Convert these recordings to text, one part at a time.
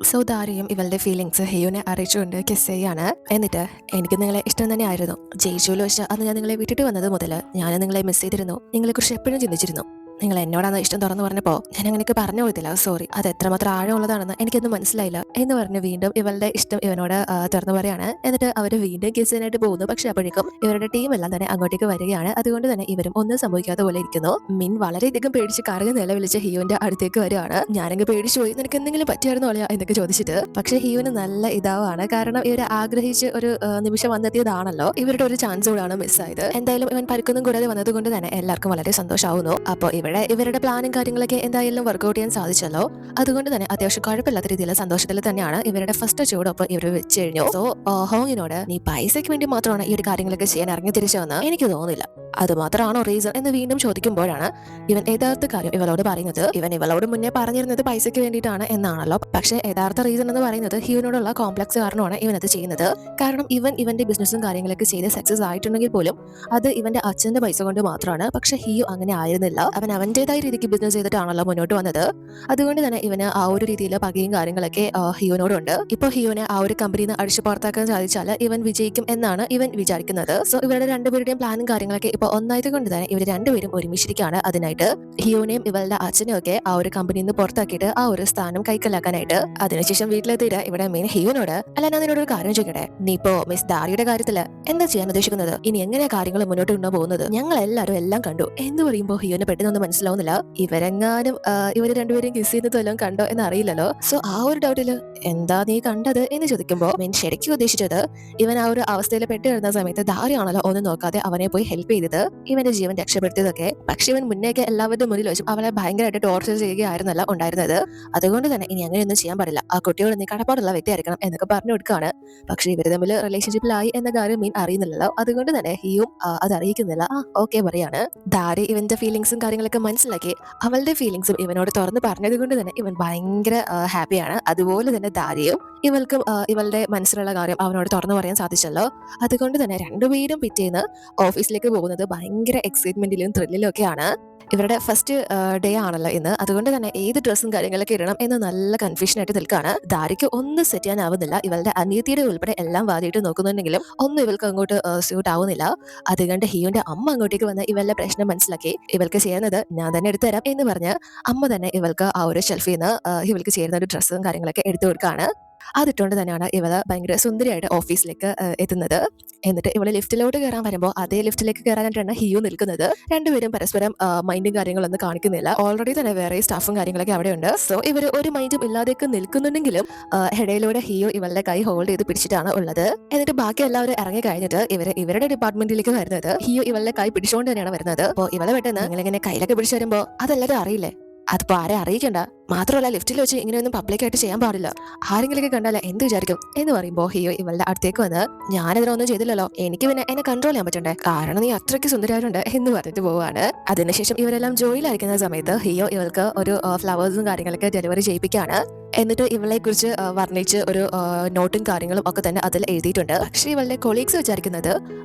So ദാരയും ഇവളുടെ feelings ഹിയുനെ അറിയിച്ചുകൊണ്ട് kiss ചെയ്യാണ്. എന്നിട്ട് എനിക്ക് നിങ്ങളെ ഇഷ്ടം തന്നെയായിരുന്നു. ജയിച്ചുവിൽ വെച്ച് അന്ന് ഞാൻ നിങ്ങളെ വിട്ടിട്ട് വന്നത് മുതൽ ഞാൻ നിങ്ങളെ മിസ് ചെയ്തിരുന്നു. നിങ്ങളെക്കുറിച്ച് എപ്പോഴും ചിന്തിച്ചിരുന്നു. നിങ്ങൾ എന്നോടാണ് ഇഷ്ടം തുറന്നു പറഞ്ഞപ്പോ ഞാൻ അങ്ങനെയൊക്കെ പറഞ്ഞു പോയതില്ല. സോറി, അത് എത്രമാത്രം ആഴമുള്ളതാണെന്ന് എനിക്കൊന്നും മനസ്സിലായില്ല എന്ന് പറഞ്ഞ് വീണ്ടും ഇവളുടെ ഇഷ്ടം ഇവനോട് തുറന്നു പറയാണ്. എന്നിട്ട് അവർ വീണ്ടും കിസ്സിനായിട്ട് പോകുന്നു. പക്ഷെ അപ്പോഴേക്കും ഇവരുടെ ടീം എല്ലാം തന്നെ അങ്ങോട്ടേക്ക് വരികയാണ്. അതുകൊണ്ട് തന്നെ ഇവരും ഒന്നും സംഭവിക്കാത്ത പോലെ ഇരിക്കുന്നു. മിൻ വളരെയധികം പേടിച്ച് കറങ്ങി നിലവിളിച്ച് ഹിയുവിന്റെ അടുത്തേക്ക് വരികയാണ്. ഞാനെങ്കിൽ പേടിച്ചു പോയി, നിനക്ക് എന്തെങ്കിലും പറ്റിയായിരുന്നോ അല്ലയോ എന്നൊക്കെ ചോദിച്ചിട്ട്. പക്ഷെ ഹിയുവിന് നല്ല ഇതാവാണ്. കാരണം ഇവർ ആഗ്രഹിച്ച് ഒരു നിമിഷം വന്നെത്തിയതാണല്ലോ. ഇവരുടെ ഒരു ചാൻസ് കൂടാണ് മിസ്സായത്. എന്തായാലും ഇവൻ പരിക്കൊന്നും കൂടാതെ വന്നത് കൊണ്ട് തന്നെ എല്ലാവർക്കും വളരെ സന്തോഷമാവുന്നു. അപ്പോൾ ഇവിടെ ഇവരുടെ പ്ലാനും കാര്യങ്ങളൊക്കെ എന്തായാലും വർക്ക്ഔട്ട് ചെയ്യാൻ സാധിച്ചല്ലോ. അതുകൊണ്ട് തന്നെ അത്യാവശ്യം കുഴപ്പമില്ലാത്ത രീതിയിൽ സന്തോഷത്തിൽ തന്നെയാണ് ഇവരുടെ ഫസ്റ്റ് ചൂടൊപ്പം ഇവർ വെച്ച് കഴിഞ്ഞു. സോ ഹോങ്ങിനോട് നീ പൈസയ്ക്ക് വേണ്ടി മാത്രമാണ് ഈ ഒരു കാര്യങ്ങളൊക്കെ ചെയ്യാൻ ഇറങ്ങി തിരിച്ചതെന്ന് എനിക്ക് തോന്നുന്നില്ല, അത് മാത്രമാണോ റീസൺ എന്ന് വീണ്ടും ചോദിക്കുമ്പോഴാണ് ഇവൻ യഥാർത്ഥ കാര്യം ഇവളോട് പറയുന്നത്. ഇവൻ ഇവളോട് മുന്നേ പറഞ്ഞിരുന്നത് പൈസയ്ക്ക് വേണ്ടിയിട്ടാണ് എന്നാണല്ലോ. പക്ഷേ യഥാർത്ഥ റീസൺ എന്ന് പറയുന്നത് ഹിയുവിനോടുള്ള കോംപ്ലക്സ് കാരണമാണ് ഇവൻ അത് ചെയ്യുന്നത്. കാരണം ഇവൻ ഇവന്റെ ബിസിനസ്സും കാര്യങ്ങളൊക്കെ ചെയ്ത് സക്സസ് ആയിട്ടുണ്ടെങ്കിൽ പോലും അത് ഇവന്റെ അച്ഛന്റെ പൈസ കൊണ്ട് മാത്രമാണ്. പക്ഷെ ഹിയു അങ്ങനെ ആയിരുന്നില്ല. അവൻ അവന്റേതായ രീതിക്ക് ബിസിനസ് ചെയ്തിട്ടാണല്ലോ മുന്നോട്ട് വന്നത്. അതുകൊണ്ട് തന്നെ ഇവന് ആ ഒരു രീതിയിൽ പകയും കാര്യങ്ങളൊക്കെ ഹിയുവിനോടുണ്ട്. ഇപ്പൊ ഹിയുവിനെ ആ ഒരു കമ്പനിയിൽ നിന്ന് അടിച്ചു പുറത്താക്കാൻ സാധിച്ചാൽ ഇവൻ വിജയിക്കും എന്നാണ് ഇവൻ വിചാരിക്കുന്നത്. സോ ഇവരുടെ രണ്ടുപേരുടെയും പ്ലാനും കാര്യങ്ങളൊക്കെ ഇപ്പൊ ഒന്നായത് കൊണ്ട് തന്നെ ഇവർ രണ്ടുപേരും ഒരുമിച്ചിരിക്കുകയാണ്. അതിനായിട്ട് ഹിയുവിനെയും ഇവളുടെ അച്ഛനെയും ഒക്കെ ആ ഒരു കമ്പനിയിൽ നിന്ന് പുറത്താക്കിയിട്ട് ആ ഒരു സ്ഥാനം കൈക്കലാക്കാനായിട്ട്. അതിനുശേഷം വീട്ടിലെത്തിയിട്ട് ഇവിടെ മെയിൻ ഹിയുവിനോട്, അല്ല ഞാൻ നിന്നോട് ഒരു കാര്യം ചോദിക്കട്ടെ, നീ ഇപ്പോ മിസ് ദാരിയുടെ കാര്യത്തില് എന്താ ചെയ്യാൻ ഉദ്ദേശിക്കുന്നത്? ഇനി എങ്ങനെയാ കാര്യങ്ങൾ മുന്നോട്ട് കൊണ്ടുപോകുന്നത്? ഞങ്ങൾ എല്ലാവരും എല്ലാം കണ്ടു എന്ന് പറയുമ്പോൾ ഹിയുവിനെ പെട്ടെന്നൊന്നും മനസ്സിലാവുന്നില്ല. ഇവരെങ്ങാനും ഇവര് രണ്ടുപേരും കിസ് ചെയ്യുന്നത് വല്ലതും കണ്ടോ എന്ന് അറിയില്ലല്ലോ. സോ ആ ഒരു ഡൗട്ടില് എന്താ നീ കണ്ടത് എന്ന് ചോദിക്കുമ്പോൾ മീൻ ശരിക്കും ഉദ്ദേശിച്ചത് ഇവൻ ആ ഒരു അവസ്ഥയിൽ പെട്ട് കിടന്ന സമയത്ത് ദാരിയാണല്ലോ ഒന്നും നോക്കാതെ അവനെ പോയി ഹെൽപ്പ് ചെയ്തത്, ഇവന്റെ ജീവൻ രക്ഷപ്പെടുത്തിയതൊക്കെ. പക്ഷെ ഇവൻ മുന്നേക്ക് എല്ലാവരുടെ മുന്നിൽ വെച്ചും അവളെ ഭയങ്കരമായിട്ട് ടോർച്ചർ ചെയ്യുകയായിരുന്നല്ല ഉണ്ടായിരുന്നത്. അതുകൊണ്ട് തന്നെ ഇനി അങ്ങനെയൊന്നും ചെയ്യാൻ പാടില്ല, ആ കുട്ടിയോട് നീ കടപ്പാടുള്ള വ്യക്തിയായിരിക്കണം എന്നൊക്കെ പറഞ്ഞു കൊടുക്കുകയാണ്. പക്ഷെ ഇവർ തമ്മിൽ റിലേഷൻഷിപ്പിലായി എന്ന കാര്യം മീൻ അറിയുന്നില്ലല്ലോ. അതുകൊണ്ട് തന്നെ ഹിയും അത് അറിയിക്കുന്നില്ല. ഓക്കെ പറയാണ്. ദാരി ഇവന്റെ ഫീലിങ്സും കാര്യങ്ങളൊക്കെ മനസ്സിലാക്കി അവളുടെ ഫീലിങ്സും ഇവനോട് തുറന്ന് പറഞ്ഞത് കൊണ്ട് തന്നെ ഇവൻ ഭയങ്കര ഹാപ്പിയാണ്. അതുപോലെ തന്നെ ദാരിയും ഇവൾക്കും ഇവളുടെ മനസ്സിലുള്ള കാര്യം അവനോട് തുറന്നു പറയാൻ സാധിച്ചല്ലോ. അതുകൊണ്ട് തന്നെ രണ്ടുപേരും പിറ്റേന്ന് ഓഫീസിലേക്ക് പോകുന്നത് ഭയങ്കര എക്സൈറ്റ്മെന്റിലും ത്രില്ലിലും ഒക്കെയാണ്. ഇവരുടെ ഫസ്റ്റ് ഡേ ആണല്ലോ ഇന്ന്. അതുകൊണ്ട് തന്നെ ഏത് ഡ്രസ്സും കാര്യങ്ങളൊക്കെ ഇടണം എന്ന് നല്ല കൺഫ്യൂഷൻ ആയിട്ട് നിൽക്കുകയാണ്. ദാരിക്ക് ഒന്നും സെറ്റ് ചെയ്യാനാവുന്നില്ല. ഇവളുടെ അനിയത്തിയുടെ ഉൾപ്പെടെ എല്ലാം വാദിയിട്ട് നോക്കുന്നുണ്ടെങ്കിലും ഒന്നും ഇവൾക്ക് അങ്ങോട്ട് സ്യൂട്ട് ആവുന്നില്ല. അതുകൊണ്ട് ഹിയുന്റെ അമ്മ അങ്ങോട്ടേക്ക് വന്ന് ഇവളുടെ പ്രശ്നം മനസ്സിലാക്കി ഇവൾക്ക് ചെയ്യുന്നത് ഞാൻ തന്നെ എടുത്തു തരാം എന്ന് പറഞ്ഞ് അമ്മ തന്നെ ഇവൾക്ക് ആ ഒരു ഷെൽഫിൽ നിന്ന് ഇവൾക്ക് ചേരുന്ന ഒരു ഡ്രസ്സും കാര്യങ്ങളൊക്കെ എടുത്തു കൊടുക്കുകയാണ്. അതിട്ടുകൊണ്ട് തന്നെയാണ് ഇവള് ഭയങ്കര സുന്ദരിയായിട്ട് ഓഫീസിലേക്ക് എത്തുന്നത്. എന്നിട്ട് ഇവള് ലിഫ്റ്റിലോട്ട് കയറാൻ വരുമ്പോൾ അതേ ലിഫ്റ്റിലേക്ക് കയറാനായിട്ടാണ് ഹിയു നിൽക്കുന്നത്. രണ്ടുപേരും പരസ്പരം മൈൻഡും കാര്യങ്ങളൊന്നും കാണിക്കുന്നില്ല. ഓൾറെഡി തന്നെ വേറെ സ്റ്റാഫും കാര്യങ്ങളൊക്കെ അവിടെയുണ്ട്. സോ ഇവർ ഒരു മൈൻഡും ഇല്ലാതെയൊക്കെ നിൽക്കുന്നുണ്ടെങ്കിലും ഇടയിലൂടെ ഹിയു ഇവളുടെ കൈ ഹോൾഡ് ചെയ്ത് പിടിച്ചിട്ടാണ് ഉള്ളത്. എന്നിട്ട് ബാക്കി എല്ലാവരും ഇറങ്ങി കഴിഞ്ഞിട്ട് ഇവരുടെ ഡിപ്പാർട്ട്മെന്റിലേക്ക് വരുന്നത് ഹിയു ഇവളുടെ കൈ പിടിച്ചുകൊണ്ട് തന്നെയാണ് വരുന്നത്. അപ്പോൾ ഇവളെ പെട്ടെന്ന് നിങ്ങളിങ്ങനെ കയ്യിലൊക്കെ പിടിച്ചു വരുമ്പോൾ അതെല്ലാവരും അറിയില്ലേ? അതിപ്പോ ആരെ അറിയിക്കണ്ട. മാത്രമല്ല ലിഫ്റ്റിൽ വെച്ച് ഇങ്ങനെയൊന്നും പബ്ലിക്കായിട്ട് ചെയ്യാൻ പാടില്ല, ആരെങ്കിലൊക്കെ കണ്ടാലേ എന്ത് വിചാരിക്കും എന്ന് പറയുമ്പോൾ ഹിയോ ഇവളുടെ അടുത്തേക്ക് വന്ന് ഞാനിതിനൊന്നും ചെയ്തില്ലല്ലോ, എനിക്ക് പിന്നെ എന്നെ കൺട്രോൾ ചെയ്യാൻ പറ്റണ്ടേ, കാരണം നീ അത്രയ്ക്ക് സുന്ദരിയായിട്ടുണ്ട് എന്ന് പറഞ്ഞിട്ട് പോവാണ്. അതിനുശേഷം ഇവരെല്ലാം ജോലിയിലായിരിക്കുന്ന സമയത്ത് ഹിയോ ഇവൾക്ക് ഒരു ഫ്ലവേഴ്സും കാര്യങ്ങളൊക്കെ ഡെലിവറി ചെയ്യിപ്പിക്കുകയാണ്. എന്നിട്ട് ഇവളെ കുറിച്ച് വർണ്ണിച്ച് ഒരു നോട്ടും കാര്യങ്ങളും ഒക്കെ തന്നെ അതിൽ എഴുതിയിട്ടുണ്ട്. പക്ഷേ ഇവളുടെ കൊളീഗ്സ് വിചാരിക്കുന്നത്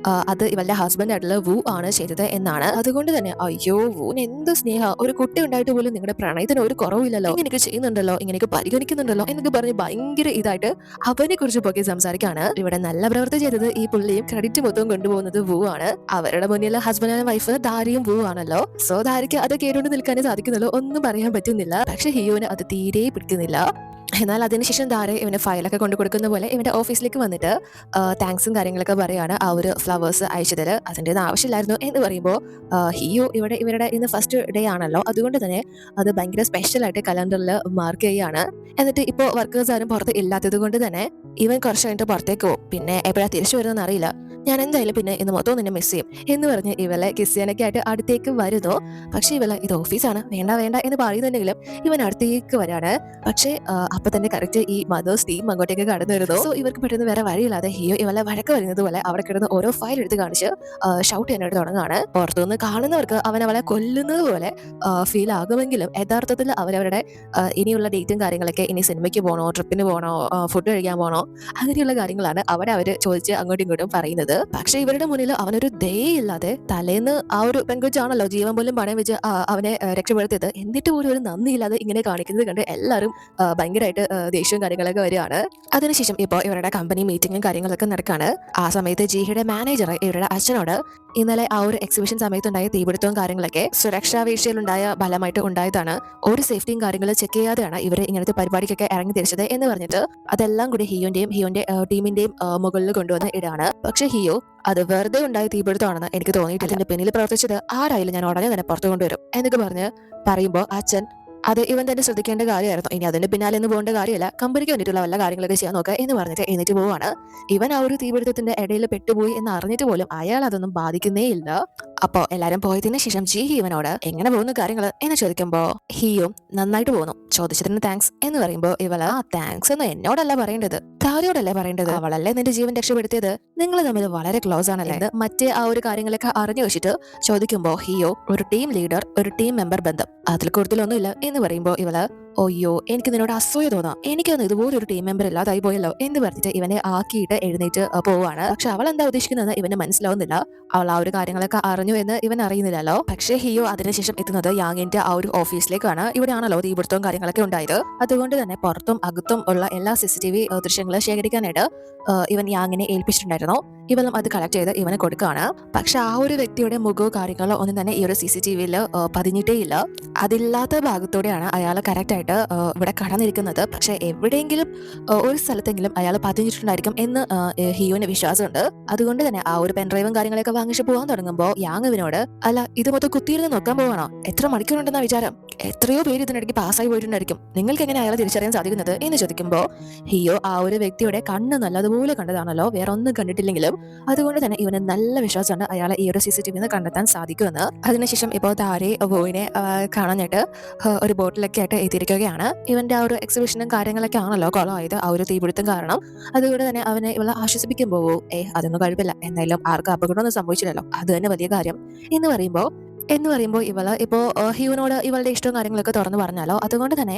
അത് ഇവളുടെ ഹസ്ബൻഡ് ആയിട്ടുള്ള വു ആണ് ചെയ്തത് എന്നാണ്. അതുകൊണ്ട് തന്നെ അയ്യോ വൂന് എന്ത് സ്നേഹ, ഒരു കുട്ടി ഉണ്ടായിട്ട് പോലും നിങ്ങളുടെ പ്രണയത്തിന് ഒരു കുറവില്ലല്ലോ, ഇങ്ങനെയൊക്കെ ചെയ്യുന്നുണ്ടല്ലോ, ഇങ്ങനെയൊക്കെ പരിഗണിക്കുന്നുണ്ടല്ലോ എന്നൊക്കെ പറഞ്ഞ് ഭയങ്കര ഇതായിട്ട് അവനെ കുറിച്ച് പൊക്കി സംസാരിക്കാണ്. ഇവിടെ നല്ല പ്രവൃത്തി ചെയ്തത് ഈ പുള്ളിയും ക്രെഡിറ്റ് മൊത്തം കൊണ്ടുപോകുന്നത് വു ആണ്. അവരുടെ മുന്നിലെ ഹസ്ബൻഡ് ആൻഡ് വൈഫ് ദാരിയും വു ആണല്ലോ. സോ ദാരിക്ക് അത് കേട്ടുകൊണ്ട് നിൽക്കാനേ സാധിക്കുന്നുള്ളൂ, ഒന്നും പറയാൻ പറ്റുന്നില്ല. പക്ഷെ ഹിയോന് അത് തീരെ പിടിക്കുന്നില്ല. എന്നാൽ അതിനുശേഷം ദാരെ ഇവന് ഫയലൊക്കെ കൊണ്ടു കൊടുക്കുന്ന പോലെ ഇവന്റെ ഓഫീസിലേക്ക് വന്നിട്ട് താങ്ക്സും കാര്യങ്ങളൊക്കെ പറയാണ് ആ ഒരു ഫ്ലവേഴ്സ് അയച്ചതിൽ. അതിൻ്റെ ആവശ്യമില്ലായിരുന്നു എന്ന് പറയുമ്പോൾ ഹിയു ഇവരുടെ ഇന്ന് ഫസ്റ്റ് ഡേ ആണല്ലോ, അതുകൊണ്ട് തന്നെ അത് ഭയങ്കര സ്പെഷ്യലായിട്ട് കലണ്ടറിൽ മാർക്ക് ചെയ്യുകയാണ്. എന്നിട്ട് ഇപ്പോൾ വർക്കേഴ്സ് ആരും പുറത്ത് ഇല്ലാത്തത് കൊണ്ട് തന്നെ ഇവൻ കുറച്ച് കഴിഞ്ഞിട്ട് പുറത്തേക്ക് പോകും. പിന്നെ എപ്പോഴാണ് തിരിച്ചു വരുന്നതെന്ന് അറിയില്ല. ഞാൻ എന്തായാലും പിന്നെ ഇന്ന് മൊത്തം നിന്നെ മിസ് ചെയ്യും എന്ന് പറഞ്ഞ് ഇവളെ കിസ് ചെയ്യാനൊക്കെ ആയിട്ട് അടുത്തേക്ക് വരുന്നു. പക്ഷെ ഇവളെ ഇത് ഓഫീസാണ്, വേണ്ട വേണ്ട എന്ന് പറയുന്നുണ്ടെങ്കിലും ഇവൻ അടുത്തേക്ക് വരാണ്. പക്ഷേ അപ്പൊ തന്നെ കറക്റ്റ് ഈ മദേഴ്സ് ടീം അങ്ങോട്ടേക്ക് കടന്നു വരുന്നു. സോ ഇവർക്ക് പെട്ടെന്ന് വേറെ വഴിയില്ലാതെ ഹിയോ ഇവളെ വഴക്ക് വരുന്നത് പോലെ അവിടെ കിടന്ന് ഓരോ ഫയൽ എടുത്ത് കാണിച്ച് ഷൗട്ട് ചെയ്യാനായിട്ട് തുടങ്ങുകയാണ്. പുറത്തുനിന്ന് കാണുന്നവർക്ക് അവളെ കൊല്ലുന്നത് പോലെ ഫീൽ ആകുമെങ്കിലും യഥാർത്ഥത്തിൽ അവരവരുടെ ഇനിയുള്ള ഡേറ്റും കാര്യങ്ങളൊക്കെ, ഇനി സിനിമയ്ക്ക് പോകണോ, ട്രിപ്പിന് പോകണോ, ഫുഡ് കഴിക്കാൻ പോകണോ, അങ്ങനെയുള്ള കാര്യങ്ങളാണ് അവിടെ അവർ ചോദിച്ച് അങ്ങോട്ടും ഇങ്ങോട്ടും പറയുന്നത്. ചെയ്യുന്നത്. പക്ഷെ ഇവരുടെ മുന്നിൽ അവനൊരു ദയയില്ലാതെ തലേന്ന് ആ ഒരു പെൺകൊച്ചാണല്ലോ ജീവൻ പോലും പണയം വെച്ച് അവനെ രക്ഷപ്പെടുത്തിയത്, എന്നിട്ട് പോലും ഒരു നന്ദിയില്ലാതെ ഇങ്ങനെ കാണിക്കുന്നത് കണ്ട് എല്ലാവരും ഭയങ്കരമായിട്ട് ദേഷ്യവും കാര്യങ്ങളൊക്കെ വരികയാണ്. അതിനുശേഷം ഇപ്പോൾ ഇവരുടെ കമ്പനി മീറ്റിങ്ങും കാര്യങ്ങളൊക്കെ നടക്കാണ്. ആ സമയത്ത് ജീഹയുടെ മാനേജർ ഇവരുടെ അച്ഛനോട് ഇന്നലെ ആ ഒരു എക്സിബിഷൻ സമയത്തുണ്ടായ തീപിടുത്തവും കാര്യങ്ങളൊക്കെ സുരക്ഷാ വീഴ്ചയിലുണ്ടായ ഫലമായിട്ട് ഉണ്ടായതാണ്, ഒരു സേഫ്റ്റിയും കാര്യങ്ങളും ചെക്ക് ചെയ്യാതെയാണ് ഇവർ ഇങ്ങനത്തെ പരിപാടിക്കൊക്കെ ഇറങ്ങി തിരിച്ചത് എന്ന് പറഞ്ഞിട്ട് അതെല്ലാം കൂടി ഹിയോന്റെ ടീമിന്റെയും മുകളിൽ കൊണ്ടുവന്ന് ഇടാണ്. പക്ഷെ ഹിയോ അത് വെറുതെ ഉണ്ടായ തീപിടുത്തമാണെന്ന് എനിക്ക് തോന്നിയിട്ടില്ല. അതിന്റെ പിന്നിൽ പ്രവർത്തിച്ചത് ആരായാലും ഞാൻ ഉടനെ തന്നെ പുറത്തു കൊണ്ടുവരും എന്നൊക്കെ പറയുമ്പോൾ അച്ഛൻ അത് ഇവൻ തന്നെ ശ്രദ്ധിക്കേണ്ട കാര്യമായിരുന്നു, ഇനി അതിന്റെ പിന്നാലെ ഒന്നും പോകേണ്ട കാര്യമില്ല, കമ്പനിക്ക് വേണ്ടിയിട്ടുള്ള വല്ല കാര്യങ്ങളൊക്കെ ചെയ്യാൻ നോക്കുക എന്ന് പറഞ്ഞിട്ട് എഴുന്നേറ്റ് പോവാണ്. ഇവൻ ആ ഒരു തീപിടുത്തത്തിന്റെ ഇടയിൽ പെട്ടുപോയി എന്ന് അറിഞ്ഞിട്ട് പോലും അയാൾ അതൊന്നും ബാധിക്കുന്നേ ഇല്ല. അപ്പോ എല്ലാരും പോയതിനു ശേഷം ഇവനോട് എങ്ങനെ പോകുന്നു കാര്യങ്ങൾ എന്ന് ചോദിക്കുമ്പോ ഹിയും നന്നായിട്ട് പോകുന്നു, ചോദിച്ചതിന് താങ്ക്സ് എന്ന് പറയുമ്പോ ഇവള് ആ താങ്ക്സ് എന്ന് എന്നോടല്ല പറയേണ്ടത്, താരയോടല്ലേ പറയേണ്ടത്, അവളല്ലേ നിന്റെ ജീവൻ രക്ഷപ്പെടുത്തിയത്, നിങ്ങൾ തമ്മിൽ വളരെ ക്ലോസ് ആണല്ലേ എന്ന് മറ്റേ ആ ഒരു കാര്യങ്ങളൊക്കെ അറിഞ്ഞു വെച്ചിട്ട് ചോദിക്കുമ്പോ ഹിയോ ഒരു ടീം ലീഡർ ഒരു ടീം മെമ്പർ ബന്ധം, അതിൽ കൂടുതലൊന്നുമില്ല എന്ന് പറയുമ്പോ ഇവള് ഒയ്യോ എനിക്ക് നിന്നോട് അസൂയ തോന്നാം, എനിക്കൊന്ന് ഇതുപോലെ ഒരു ടീം മെമ്പർ ഇല്ലാതായി പോയല്ലോ എന്ന് പറഞ്ഞിട്ട് ഇവനെ ആക്കിയിട്ട് എഴുന്നേറ്റ് പോവാണ്. പക്ഷെ അവൾ എന്താ ഉദ്ദേശിക്കുന്നത് ഇവന് മനസ്സിലാവുന്നില്ല, അവൾ ആ ഒരു കാര്യങ്ങളൊക്കെ അറിഞ്ഞു എന്ന് ഇവൻ അറിയുന്നില്ലല്ലോ. പക്ഷേ ഹിയോ അതിനുശേഷം എത്തുന്നത് യാങ്ങിന്റെ ആ ഒരു ഓഫീസിലേക്കാണ്. ഇവിടെയാണല്ലോ തീപിടുത്തവും കാര്യങ്ങളൊക്കെ ഉണ്ടായത്. അതുകൊണ്ട് തന്നെ പുറത്തും അകത്തും ഉള്ള എല്ലാ CCTV ദൃശ്യങ്ങളും ശേഖരിക്കാനായിട്ട് ഇവൻ യാങ്ങിനെ ഏൽപ്പിച്ചിട്ടുണ്ടായിരുന്നു. ഇവളും അത് കളക്ട് ചെയ്ത് ഇവനെ കൊടുക്കുകയാണ്. പക്ഷെ ആ ഒരു വ്യക്തിയുടെ മുഖമോ കാര്യങ്ങളോ ഒന്നും തന്നെ ഈ ഒരു CCTVയിൽ പതിഞ്ഞിട്ടേ ഇല്ല. അതില്ലാത്ത ഭാഗത്തോടെയാണ് അയാൾ കറക്റ്റ് ആയിട്ട് ഇവിടെ കടന്നിരിക്കുന്നത്. പക്ഷെ എവിടെയെങ്കിലും ഒരു സ്ഥലത്തെങ്കിലും അയാൾ പതിഞ്ഞിട്ടുണ്ടായിരിക്കും എന്ന് ഹിയോന് വിശ്വാസമുണ്ട്. അതുകൊണ്ട് തന്നെ ആ ഒരു പെൻഡ്രൈവും കാര്യങ്ങളൊക്കെ വാങ്ങിച്ചു പോകാൻ തുടങ്ങുമ്പോൾ യാങ് ഇവനോട് അല്ല ഇത് മൊത്തം കുത്തിയിരുന്ന് നോക്കാൻ പോവാണോ, എത്ര മണിക്കൂറുണ്ടെന്ന വിചാരം, എത്രയോ പേര് ഇതിനിടയ്ക്ക് പാസ്സായി പോയിട്ടുണ്ടായിരിക്കും, നിങ്ങൾക്ക് എങ്ങനെ അയാളെ തിരിച്ചറിയാൻ സാധിക്കുന്നത് എന്ന് ചോദിക്കുമ്പോൾ ഹിയോ ആ ഒരു വ്യക്തിയുടെ കണ്ണ് നല്ലതുപോലെ കണ്ടതാണല്ലോ, വേറെ ഒന്നും കണ്ടിട്ടില്ലെങ്കിലും അതുകൊണ്ട് തന്നെ ഇവന് നല്ല വിശ്വാസമുണ്ട് അയാളെ ഈ ഒരു CCTV കണ്ടെത്താൻ സാധിക്കുമെന്ന്. അതിനുശേഷം ഇപ്പോൾ താരെ വോയിനെ കാണാനായിട്ട് ഒരു ബോട്ടിലൊക്കെ ആയിട്ട് എത്തിയിരിക്കുകയാണ്. ഇവന്റെ ആ ഒരു എക്സിബിഷനും കാര്യങ്ങളൊക്കെ ആണല്ലോ കൊളമായത് ആ ഒരു തീപിടുത്തം കാരണം. അതുകൊണ്ട് തന്നെ അവനെ ഇവളെ ആശ്വസിപ്പിക്കുമ്പോൾ അതൊന്നും കുഴപ്പമില്ല, എന്തായാലും ആർക്കും അപകടമൊന്നും സംഭവിച്ചില്ലല്ലോ, അത് തന്നെ വലിയ കാര്യം എന്ന് പറയുമ്പോൾ ഇവള് ഇപ്പോ ഹിയോനോട് ഇവളുടെ ഇഷ്ടവും കാര്യങ്ങളൊക്കെ തുറന്നു പറഞ്ഞാലോ, അതുകൊണ്ട് തന്നെ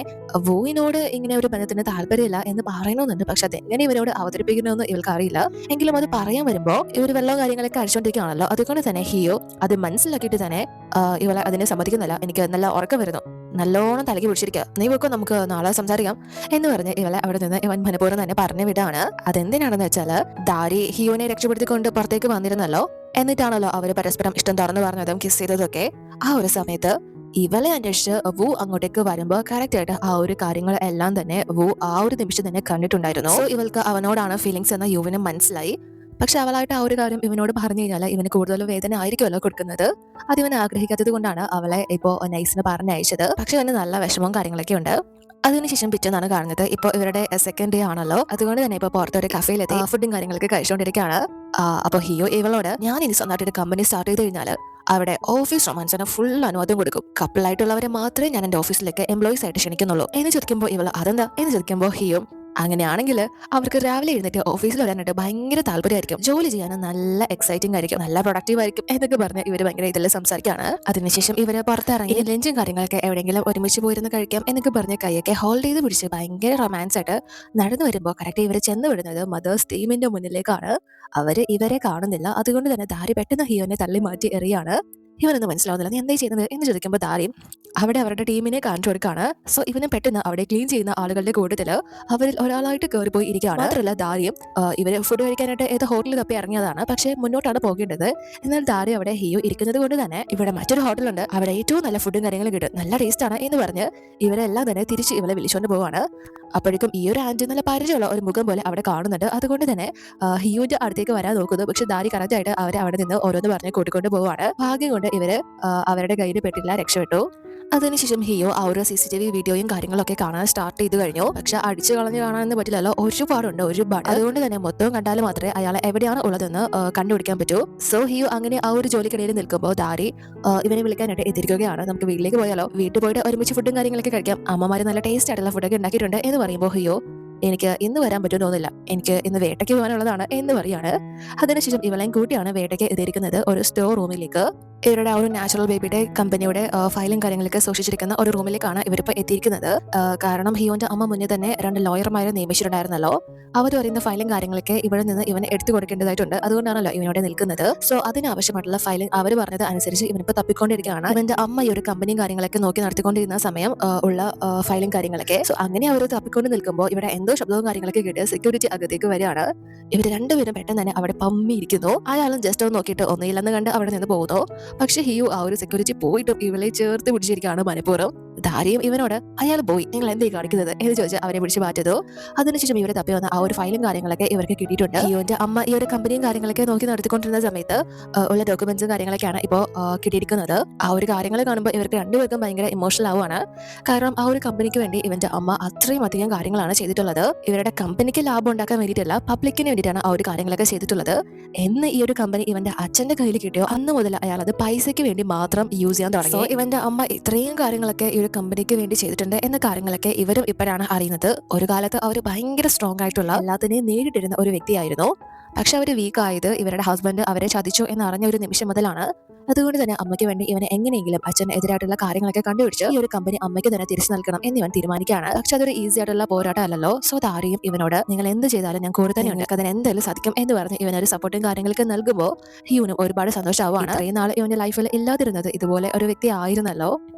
വോയിനോട് ഇങ്ങനെ ഒരു ബന്ധത്തിന് താല്പര്യമില്ല എന്ന് പറയണമെന്നുണ്ട്. പക്ഷെ അതെങ്ങനെ ഇവരോട് അവതരിപ്പിക്കണമെന്ന് ഇവൾക്ക് അറിയില്ല. എങ്കിലും അത് പറയാൻ വരുമ്പോൾ ഇവർ വെള്ളവും കാര്യങ്ങളൊക്കെ അടിച്ചുകൊണ്ടിരിക്കുകയാണല്ലോ, അതുകൊണ്ട് തന്നെ ഹിയോ അത് മനസ്സിലാക്കിയിട്ട് തന്നെ ഇവളെ അതിനെ സമ്മതിക്കുന്നില്ല. എനിക്ക് നല്ല ഉറക്കം വരുന്നു, നല്ലോണം തലക്കി പിടിച്ചിരിക്കുക, നീ വെക്കോ നമുക്ക് നാളെ സംസാരിക്കാം എന്ന് പറഞ്ഞ് ഇവളെ അവിടെ നിന്ന് ഇവൻ മനഃപൂർവ്വം തന്നെ പറഞ്ഞു വിടാണ്. അതെന്തിനാണെന്ന് വെച്ചാല് ദാരി ഹിയോനെ രക്ഷപ്പെടുത്തിക്കൊണ്ട് പുറത്തേക്ക് വന്നിരുന്നല്ലോ, എന്നിട്ടാണല്ലോ അവര് പരസ്പരം ഇഷ്ടം തുറന്നു പറഞ്ഞതും കിസ് ചെയ്തതൊക്കെ. ആ ഒരു സമയത്ത് ഇവളെ അന്വേഷിച്ച് വു അങ്ങോട്ടേക്ക് വരുമ്പോ കറക്റ്റ് ആയിട്ട് ആ ഒരു കാര്യങ്ങൾ എല്ലാം തന്നെ വു ആ ഒരു നിമിഷം തന്നെ കണ്ടിട്ടുണ്ടായിരുന്നു. ഇവൾക്ക് അവനോടാണ് ഫീലിങ്സ് എന്ന യുവിന് മനസ്സിലായി. പക്ഷെ അവളായിട്ട് ആ ഒരു കാര്യം ഇവനോട് പറഞ്ഞു കഴിഞ്ഞാൽ ഇവന് കൂടുതൽ വേദന ആയിരിക്കുമല്ലോ കൊടുക്കുന്നത്. അത് ഇവൻ ആഗ്രഹിക്കാത്തത് കൊണ്ടാണ് അവളെ ഇപ്പോ നൈസിന് പറഞ്ഞയച്ചത്. പക്ഷെ അവന് നല്ല വിഷമവും കാര്യങ്ങളൊക്കെ ഉണ്ട്. അതിനുശേഷം പിറ്റേന്നാണ് കാണുന്നത് ഇപ്പോൾ ഇവരുടെ സെക്കൻഡ് ഡേ ആണല്ലോ, അതുകൊണ്ട് തന്നെ ഇപ്പൊ പുറത്തൊരു കഫേയിലെത്തി ഫുഡും കാര്യങ്ങളൊക്കെ കഴിച്ചുകൊണ്ടിരിക്കുകയാണ്. അപ്പൊ ഹിയോ ഇവളോട് ഞാൻ ഇനി സ്വന്തമായിട്ട് കമ്പനി സ്റ്റാർട്ട് ചെയ്ത് കഴിഞ്ഞാൽ അവിടെ ഓഫീസ് റൊമാൻസിന് ഫുൾ അനുവാദം കൊടുക്കും, കപ്പിളായിട്ടുള്ളവരെ മാത്രമേ ഞാൻ എന്റെ ഓഫീസിലേക്ക് എംപ്ലോയീസ് ആയിട്ട് ക്ഷണിക്കുന്നുള്ളൂ എന്ന് ചോദിക്കുമ്പോൾ ഇവൾ അതെന്താ എന്ന് ചോദിക്കുമ്പോൾ ഹിയോ അങ്ങനെയാണെങ്കിൽ അവർക്ക് രാവിലെ എഴുന്നേറ്റ് ഓഫീസിൽ വരാനായിട്ട് ഭയങ്കര താല്പര്യമായിരിക്കും, ജോലി ചെയ്യാനും നല്ല എക്സൈറ്റിംഗ് ആയിരിക്കും, നല്ല പ്രൊഡക്റ്റീവ് ആയിരിക്കും എന്നൊക്കെ പറഞ്ഞ് ഇവര് ഭയങ്കര ഇതിൽ സംസാരിക്കുകയാണ്. അതിനുശേഷം ഇവര് പുറത്തിറങ്ങി ലഞ്ചും കാര്യങ്ങളൊക്കെ എവിടെയെങ്കിലും ഒരുമിച്ച് പോയിരുന്ന് കഴിക്കാം എന്നൊക്കെ പറഞ്ഞ് കൈയൊക്കെ ഹോൾഡ് ചെയ്ത് പിടിച്ച് ഭയങ്കര റൊമാൻസ് ആയിട്ട് നടന്നു വരുമ്പോൾ കറക്റ്റ് ഇവര് ചെന്ന് വിടുന്നത് മദേഴ്സ് ടീമിന്റെ മുന്നിലേക്കാണ്. അവര് ഇവരെ കാണുന്നില്ല. അതുകൊണ്ട് തന്നെ ദാരി പെട്ടെന്ന് ഹിയോനെ തള്ളി മാറ്റി എറിയാണ്. ഇവനൊന്നും മനസ്സിലാവുന്നില്ല, നീ എന്തായി ചെയ്യുന്നത് എന്ന് ചോദിക്കുമ്പോൾ ദാരിയും അവിടെ അവരുടെ ടീമിനെ കാണിച്ചു കൊടുക്കുകയാണ്. സോ ഇവനെ പെട്ടെന്ന് അവിടെ ക്ലീൻ ചെയ്യുന്ന ആളുകളുടെ കൂട്ടത്തില് അവരിൽ ഒരാളായിട്ട് കയറിപ്പോയി ഇരിക്കുകയാണ്. മാത്രമല്ല ദാരിയും ഇവര് ഫുഡ് കഴിക്കാനായിട്ട് ഏത് ഹോട്ടലിൽ തപ്പി ഇറങ്ങിയതാണ്, പക്ഷെ മുന്നോട്ടാണ് പോകേണ്ടത്. എന്നാൽ ദാരി അവിടെ ഹിയോ ഇരിക്കുന്നത് കൊണ്ട് തന്നെ ഇവിടെ മറ്റൊരു ഹോട്ടലുണ്ട്, അവിടെ ഏറ്റവും നല്ല ഫുഡും കാര്യങ്ങളും കിട്ടും, നല്ല ടേസ്റ്റ് ആണ് എന്ന് പറഞ്ഞ് ഇവരെല്ലാം തന്നെ തിരിച്ച് ഇവളെ വിളിച്ചുകൊണ്ട് പോവാണ്. അപ്പോഴേക്കും ഈ ഒരു ആന്റി നല്ല പരിചയമുള്ള ഒരു മുഖം പോലെ അവിടെ കാണുന്നുണ്ട്. അതുകൊണ്ട് തന്നെ ഹിയോന്റെ അടുത്തേക്ക് വരാൻ നോക്കുന്നു. പക്ഷെ ദാരി കറക്റ്റ് ആയിട്ട് അവരെ അവിടെ നിന്ന് ഓരോന്ന് പറഞ്ഞ് കൂട്ടിക്കൊണ്ട് പോവാണ്. ഭാഗ്യം കൊണ്ട് ഇവര് അവരുടെ കയ്യിൽ പെട്ടില്ല, രക്ഷപ്പെട്ടു. അതിനുശേഷം ഹിയോ ആ ഒരു CCTV വീഡിയോയും കാര്യങ്ങളൊക്കെ കാണാൻ സ്റ്റാർട്ട് ചെയ്ത് കഴിഞ്ഞു. പക്ഷെ അടിച്ചു കളഞ്ഞ് കാണാനൊന്നും പറ്റില്ലല്ലോ, ഒരുപാടുണ്ട് ഒരുപാട്. അതുകൊണ്ട് തന്നെ മൊത്തം കണ്ടാൽ മാത്രമേ അയാളെ എവിടെയാണ് ഉള്ളതെന്ന് കണ്ടുപിടിക്കാൻ പറ്റൂ. സോ ഹിയോ അങ്ങനെ ആ ഒരു ജോലിക്കിടയിൽ നിൽക്കുമ്പോൾ ദാരി ഇവനെ വിളിക്കാനായിട്ട് എത്തിയിരിക്കുകയാണ്. നമുക്ക് വീട്ടിലേക്ക് പോയാലോ, വീട്ടിൽ പോയിട്ട് ഒരുമിച്ച് ഫുഡും കാര്യങ്ങളൊക്കെ കഴിക്കാം, അമ്മമാര് നല്ല ടേസ്റ്റ് ആയിട്ടുള്ള ഫുഡൊക്കെ ഉണ്ടാക്കിയിട്ടുണ്ട് എന്ന് പറയുമ്പോൾ ഹിയോ എനിക്ക് ഇന്ന് വരാൻ പറ്റുമെന്ന് തോന്നില്ല, എനിക്ക് ഇന്ന് വേട്ടയ്ക്ക് പോകാനുള്ളതാണ് എന്ന് പറയാണ്. അതിനുശേഷം ഇവളെയും കൂട്ടിയാണ് വേട്ടയ്ക്ക് എത്തിയിരിക്കുന്നത് ഒരു സ്റ്റോർ റൂമിലേക്ക്. ഇവരുടെ ആ ഒരു നാച്ചുറൽ ബേബിയുടെ കമ്പനിയുടെ ഫയലും കാര്യങ്ങളൊക്കെ സൂക്ഷിച്ചിരിക്കുന്ന ഒരു റൂമിലേക്കാണ് ഇവരിപ്പോൾ എത്തിയിരിക്കുന്നത്. കാരണം ഹിയോന്റെ അമ്മ മുന്നേ തന്നെ 2 ലോയർമാരെ നിയമിച്ചിട്ടുണ്ടായിരുന്നല്ലോ. അവർ പറയുന്ന ഫയലും കാര്യങ്ങളൊക്കെ ഇവിടെ നിന്ന് ഇവന് എടുത്തു കൊടുക്കേണ്ടതായിട്ടുണ്ട്. അതുകൊണ്ടാണല്ലോ ഇവനോടെ നിൽക്കുന്നത്. സോ അതിനാവശ്യമായിട്ടുള്ള ഫയലിംഗ് അവർ പറഞ്ഞത് അനുസരിച്ച് ഇവനിപ്പോൾ തപ്പിക്കൊണ്ടിരിക്കുകയാണ്. ഇവന്റെ അമ്മ ഈ ഒരു കമ്പനിയും കാര്യങ്ങളൊക്കെ നോക്കി നടത്തിക്കൊണ്ടിരുന്ന സമയം ഉള്ള ഫയലും കാര്യങ്ങളൊക്കെ. സോ അങ്ങനെ അവർ തപ്പിക്കൊണ്ട് നിൽക്കുമ്പോൾ ഇവിടെ എന്തോ ശബ്ദവും കാര്യങ്ങളൊക്കെ കേട്ട് സെക്യൂരിറ്റി അകത്തേക്ക് വരികയാണ്. ഇവർ രണ്ടുപേരും പെട്ടെന്ന് തന്നെ അവിടെ പമ്മിയിരിക്കുന്നു. അയാളും ജസ്റ്റ് ഒന്ന് നോക്കിയിട്ട് ഒന്നുമില്ലെന്ന് കണ്ട് അവിടെ നിന്ന് പോകുന്നു. പക്ഷെ ഹിയു ആ ഒരു സെക്യൂരിറ്റി പോയിട്ടും ഇവളെ ചേർത്ത് പിടിച്ചിരിക്കുകയാണ് മനഃപൂർവ്വം. ധാരിയും ഇവനോട് അയാൾ പോയി നിങ്ങൾ എന്തേ കാണിക്കുന്നത് എന്ന് ചോദിച്ച് അവരെ പിടിച്ച് മാറ്റതോ. അതിനുശേഷം ഇവരെ തപ്പി വന്ന ആ ഒരു ഫയലും കാര്യങ്ങളൊക്കെ ഇവർക്ക് കിട്ടിയിട്ടുണ്ട്. ഹിയുവിന്റെ അമ്മ ഈ ഒരു കമ്പനിയും കാര്യങ്ങളൊക്കെ നോക്കി നടത്തിക്കൊണ്ടിരുന്ന സമയത്ത് ഉള്ള ഡോക്യുമെന്റ്സും കാര്യങ്ങളൊക്കെയാണ് ഇപ്പോൾ കിട്ടിയിരിക്കുന്നത്. ആ ഒരു കാര്യങ്ങൾ കാണുമ്പോൾ ഇവർക്ക് രണ്ടുപേർക്കും ഭയങ്കര ഇമോഷണൽ ആവുകയാണ്. കാരണം ആ ഒരു കമ്പനിക്ക് വേണ്ടി ഇവന്റെ അമ്മ അത്രയും അധികം കാര്യങ്ങളാണ് ചെയ്തിട്ടുള്ളത്. ഇവരുടെ കമ്പനിക്ക് ലാഭം ഉണ്ടാക്കാൻ വേണ്ടിയിട്ടല്ല, പബ്ലിക്കിന് വേണ്ടിയിട്ടാണ് ആ ഒരു കാര്യങ്ങളൊക്കെ ചെയ്തിട്ടുള്ളത്. എന്ന് ഈ ഒരു കമ്പനി ഇവന്റെ അച്ഛന്റെ കയ്യിൽ കിട്ടിയോ അന്ന് മുതൽ അയാൾ അത് പൈസയ്ക്ക് വേണ്ടി മാത്രം യൂസ് ചെയ്യാൻ തുടങ്ങി. ഇവന്റെ അമ്മ ഇത്രയും കാര്യങ്ങളൊക്കെ ഈ ഒരു കമ്പനിക്ക് വേണ്ടി ചെയ്തിട്ടുണ്ട് എന്ന കാര്യങ്ങളൊക്കെ ഇവരും ഇപ്പോഴാണ് അറിയുന്നത്. ഒരു കാലത്ത് അവർ ഭയങ്കര സ്ട്രോങ് ആയിട്ടുള്ള എല്ലാത്തിനെയും നേരിട്ടിരുന്ന ഒരു വ്യക്തിയായിരുന്നു. പക്ഷെ അവർ വീക്ക് ആയത് ഇവരുടെ ഹസ്ബൻഡ് അവരെ ചതിച്ചു എന്നറിഞ്ഞ ഒരു നിമിഷം മുതലാണ്. അതുകൊണ്ട് തന്നെ അമ്മയ്ക്ക് വേണ്ടി ഇവനെ എങ്ങനെയെങ്കിലും അച്ഛന് എതിരായിട്ടുള്ള കാര്യങ്ങളൊക്കെ കണ്ടുപിടിച്ച് ഈ ഒരു കമ്പനി അമ്മയ്ക്ക് തന്നെ തിരിച്ചു നൽകണം എന്നിവൻ തീരുമാനിക്കുകയാണ്. പക്ഷെ അതൊരു ഈസി ആയിട്ടുള്ള പോരാട്ടം അല്ലല്ലോ. സോ താരയും ഇവനോട് നിങ്ങൾ എന്ത് ചെയ്താലും ഞാൻ കൂടെ തന്നെ അതിന് എന്തായാലും സാധിക്കും എന്ന് പറഞ്ഞ് ഇവനൊരു സപ്പോർട്ടും കാര്യങ്ങളൊക്കെ നൽകുമ്പോൾ ഹിയുനും ഒരുപാട് സന്തോഷമാവാണ്. ഇത്രയും നാൾ ഇവന്റെ ലൈഫിൽ ഇല്ലാതിരുന്നത് ഇതുപോലെ ഒരു വ്യക്തി ആയിരുന്നല്ലോ.